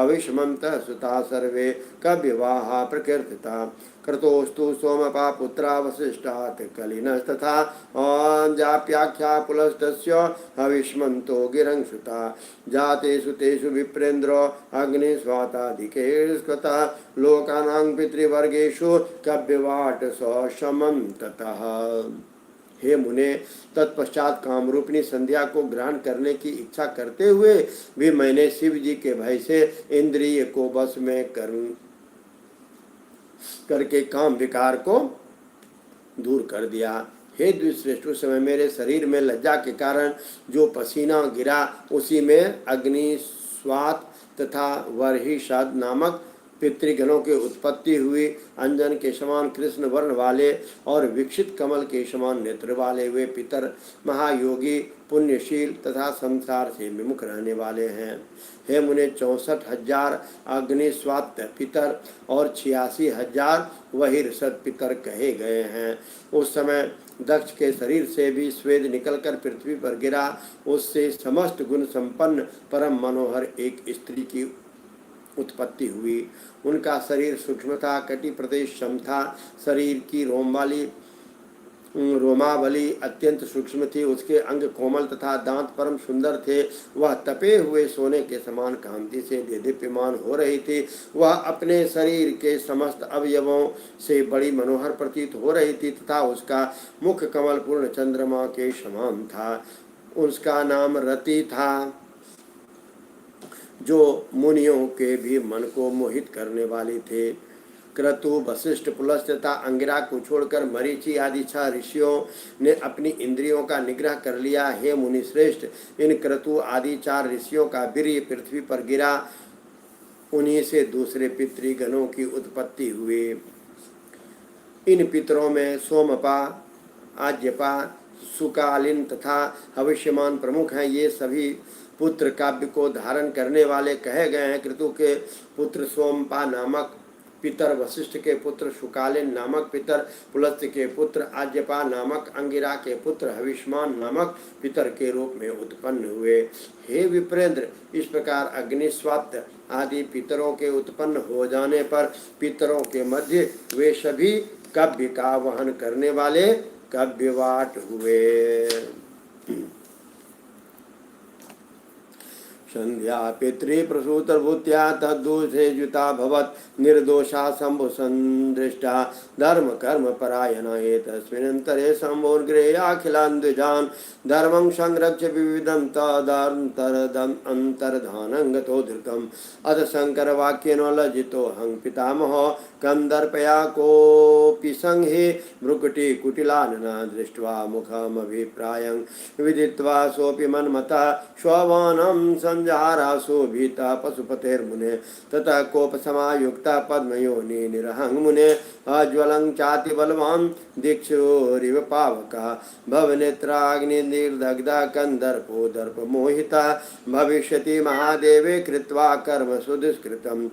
अविष्मन्तः सुता सर्वे कव्यवाहा प्रकीर्तिता क्रतोस्तु सोमपा पुत्रा वसिष्ठात् कलिनस्तथा जाप्याख्या पुलस्तस्य अविष्मन्तो गिरंसुता जातेषु तेषु विप्रेन्द्रो अग्निस्वाताधिकेष्वतः लोकानां पितृवर्गेषु कव्यवाट समं ततः। हे मुने, तत्पश्चात कामरूपिणी संध्या को ग्रहण करने की इच्छा करते हुए भी मैंने शिव जी के भय से इंद्रिय को बस में करके काम विकार को दूर कर दिया। हे द्विश्रेष्ठ, उस समय मेरे शरीर में लज्जा के कारण जो पसीना गिरा उसी में अग्नि स्वात तथा वर्हिषद नामक पितृगणों की उत्पत्ति हुई। अंजन के समान कृष्ण वर्ण वाले और विकसित कमल के समान नेत्र वाले वे पितर महायोगी पुण्यशील तथा संसार से विमुख रहने वाले हैं। हे मुने, 64,000 अग्निस्वात पितर और 86,000 वहिर्षद पितर कहे गए हैं। उस समय दक्ष के शरीर से भी स्वेद निकलकर पृथ्वी पर गिरा। उससे समस्त गुण संपन्न परम मनोहर एक स्त्री की उत्पत्ति हुई। उनका शरीर सूक्ष्म था, कटि प्रदेश सम था, शरीर की रोमावली अत्यंत सूक्ष्म थी, उसके अंग कोमल तथा दांत परम सुंदर थे। वह तपे हुए सोने के समान कांति से देदीप्यमान हो रही थी। वह अपने शरीर के समस्त अवयवों से बड़ी मनोहर प्रतीत हो रही थी तथा उसका मुख कमल पूर्ण चंद्रमा के समान था। उसका नाम रति था, जो मुनियों के भी मन को मोहित करने वाले थे। क्रतु, वशिष्ठ, पुलस्त तथा अंगिरा को छोड़कर मरीचि आदि 6 ऋषियों ने अपनी इंद्रियों का निग्रह कर लिया। हे मुनि श्रेष्ठ, इन क्रतु आदि 4 ऋषियों का वीर्य पृथ्वी पर गिरा। उन्हीं से दूसरे पितृगणों की उत्पत्ति हुई। इन पितरों में सोमपा, आज्यपा, सुकालीन तथा भविष्यमान प्रमुख हैं। ये सभी पुत्र काव्य को धारण करने वाले कहे गए हैं। क्रतु के पुत्र सोमपा नामक पितर, वशिष्ठ के पुत्र शुकालिन नामक पितर, पुलस्त्य के पुत्र आज्यपा नामक, अंगिरा के पुत्र हविष्मान नामक पितर के रूप में उत्पन्न हुए। हे विप्रेंद्र, इस प्रकार अग्निस्वात्य आदि पितरों के उत्पन्न हो जाने पर पितरों के मध्य वे सभी कव्य का वहन करने वाले कव्यवाट हुए। संध्या पितृप्रसूतभूत्या तद्दोषे युता भवत् निर्दोषा शंभु संदृष्टा धर्म कर्म परायणा एतस्मिन्नन्तरे शम्भोर्गृह्याखिलान् द्विजान् धर्मं संरक्ष्य विविधं तदन्तरदम् अन्तर्धानं गतो धृतम् अथ शंकर वाक्येन लज्जितोऽहं पितामहो कंदर्पया कोऽपि संघे भ्रुकुटी कुटिलानना दृष्ट्वा मुखमभिप्रायं विदित्वा सोऽपि मन्मतः स्ववानं संजाराशोभिता पशुपतेर्मुने ततः कोपसमायुक्ता पद्मयोनि निरहं मुने अज्वलं चाति बलवान् दीक्षोरिव पावकः भवनेत्राग्निर्दग्धा कंदर्पो दर्पमोहिता भविष्यति महादेवे कृत्वा कर्म सुदुष्कृतम्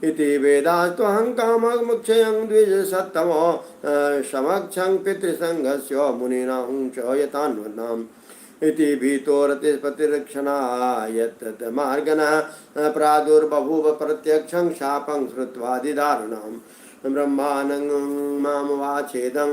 इति वेदास्त्वहं काममुक्षयं द्विजसत्तमो समक्षं पितृसंघस्य मुनीनां च यतान्वनाम् इति भीतोरतिपतिरक्षणाय तत्मार्गणः प्रादुर्बभूव प्रत्यक्षं शापं श्रुत्वादिदारुणम् ब्रह्मानं मामवाचेदं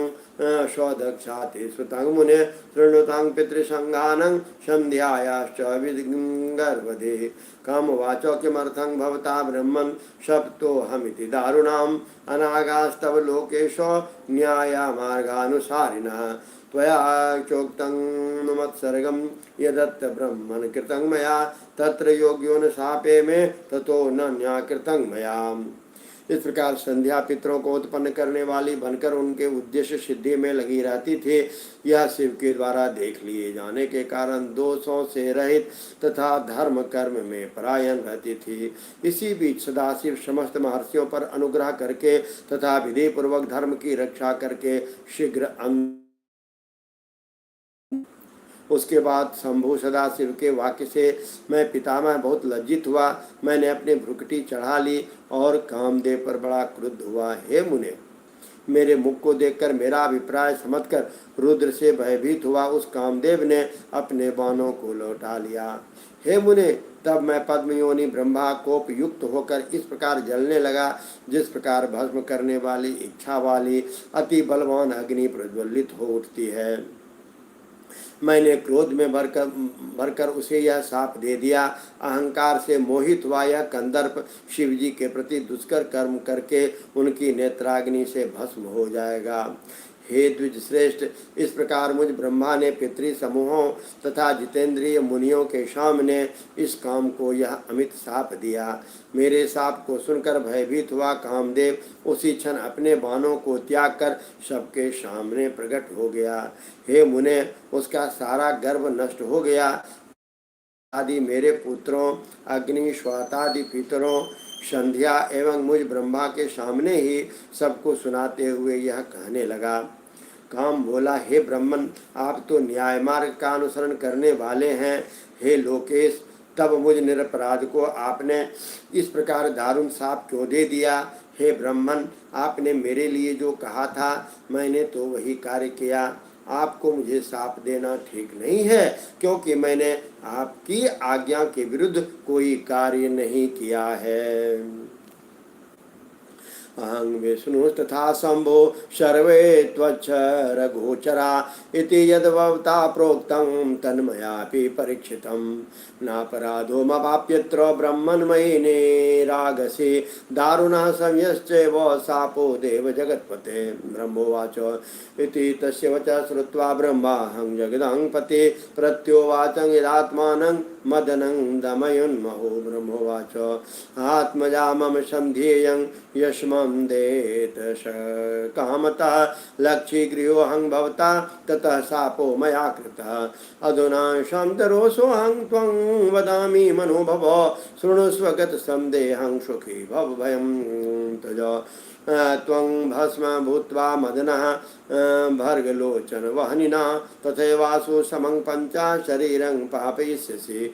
स्वदक्षाति सुतं मुने शृणुतं पितृसंगानं संध्यायाश्च विगर्भदे कामवाचो किमर्थं भवता ब्रह्मन् शप्तोऽहमिति दारुणाम् अनागास्तव लोकेशो न्यायमार्गानुसारिणः त्वया चोक्तं मत्सर्गं यदत्त ब्रह्मन् कृतं मया तत्र योग्यो न शापे में ततो न न्याकृतं मया। इस प्रकार संध्या पितरों को उत्पन्न करने वाली बनकर उनके उद्देश्य सिद्धि में लगी रहती थी। यह शिव के द्वारा देख लिए जाने के कारण दोषों से रहित तथा धर्म कर्म में परायण रहती थी। इसी बीच सदाशिव समस्त महर्षियों पर अनुग्रह करके तथा विधि पूर्वक धर्म की रक्षा करके शीघ्र उसके बाद शंभु सदाशिव के वाक्य से मैं पितामह बहुत लज्जित हुआ। मैंने अपनी भ्रुकुटी चढ़ा ली और कामदेव पर बड़ा क्रुद्ध हुआ। हे मुने, मेरे मुख को देखकर मेरा अभिप्राय समझकर रुद्र से भयभीत हुआ उस कामदेव ने अपने बाणों को लौटा लिया। हे मुने, तब मैं पद्मयोनि ब्रह्मा कोप युक्त होकर इस प्रकार जलने लगा जिस प्रकार भस्म करने वाली इच्छा वाली अति बलवान अग्नि प्रज्वलित हो उठती है। मैंने क्रोध में भरकर उसे यह शाप दे दिया। अहंकार से मोहित हुआ यह कंदर्प शिवजी के प्रति दुष्कर कर्म करके उनकी नेत्राग्नि से भस्म हो जाएगा। हे द्विज श्रेष्ठ, इस प्रकार मुझ ब्रह्मा ने पितृ समूहों तथा जितेंद्रिय मुनियों के सामने इस काम को यह अमित शाप दिया। मेरे शाप को सुनकर भयभीत हुआ कामदेव उसी क्षण अपने बाणों को त्याग कर सबके सामने प्रकट हो गया। हे मुने, उसका सारा गर्भ नष्ट हो गया। आदि मेरे पुत्रों अग्नि श्वातादि पितरों संध्या एवं मुझ ब्रह्मा के सामने ही सबको सुनाते हुए यह कहने लगा। काम बोला, हे ब्रह्मन, आप तो न्याय मार्ग का अनुसरण करने वाले हैं। हे लोकेश, तब मुझ निरपराध को आपने इस प्रकार दारुण शाप क्यों दे दिया। हे ब्रह्मन, आपने मेरे लिए जो कहा था मैंने तो वही कार्य किया। आपको मुझे शाप देना ठीक नहीं है, क्योंकि मैंने आपकी आज्ञा के विरुद्ध कोई कार्य नहीं किया है। अहं विष्णुस्तथा शंभो सर्वे त्वक्षरगोचरा इति यद्भवता प्रोक्तं तन्मयापि परीक्षितं नापराधोमवाप्यत्र ब्रह्मन्मयि निरागसे दारुणः संयश्चैव शापो देव जगत्पते। ब्रह्मोवाच इति तस्य वचः श्रुत्वा ब्रह्माहं जगदाङ्गपते प्रत्योवाचं यदात्मानं मदनं दमयन्महो। ब्रह्मोवाच आत्मजा मम सन्ध्येयं यस्मां देत कामतः लक्ष्यगृहोऽहं भवता ततः शापो मया कृतः अधुना शान्तरोषोऽहं त्वं वदामि मनोभव शृणुष्व गतसन्देहं सुखी भव भयं त्यज। त्वं भस्म भूत्वा मदनः भर्गलोचन वहनिना तथैवासु समं पञ्चा शरीरं पापयिष्यसि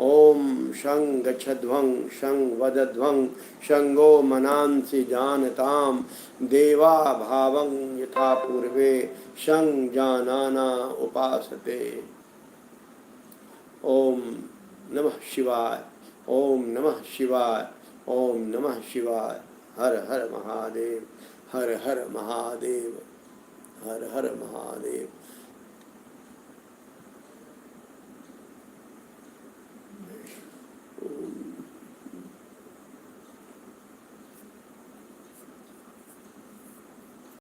ओम शं गच्छध्वं शं वदध्वं शंगो मनांसि जानताम देवा भावं यथा पूर्वे शं जानाना उपासते। ओम नमः शिवाय, ओम नमः शिवाय, ओम नमः शिवाय। हर हर महादेव, हर हर महादेव, हर हर महादेव।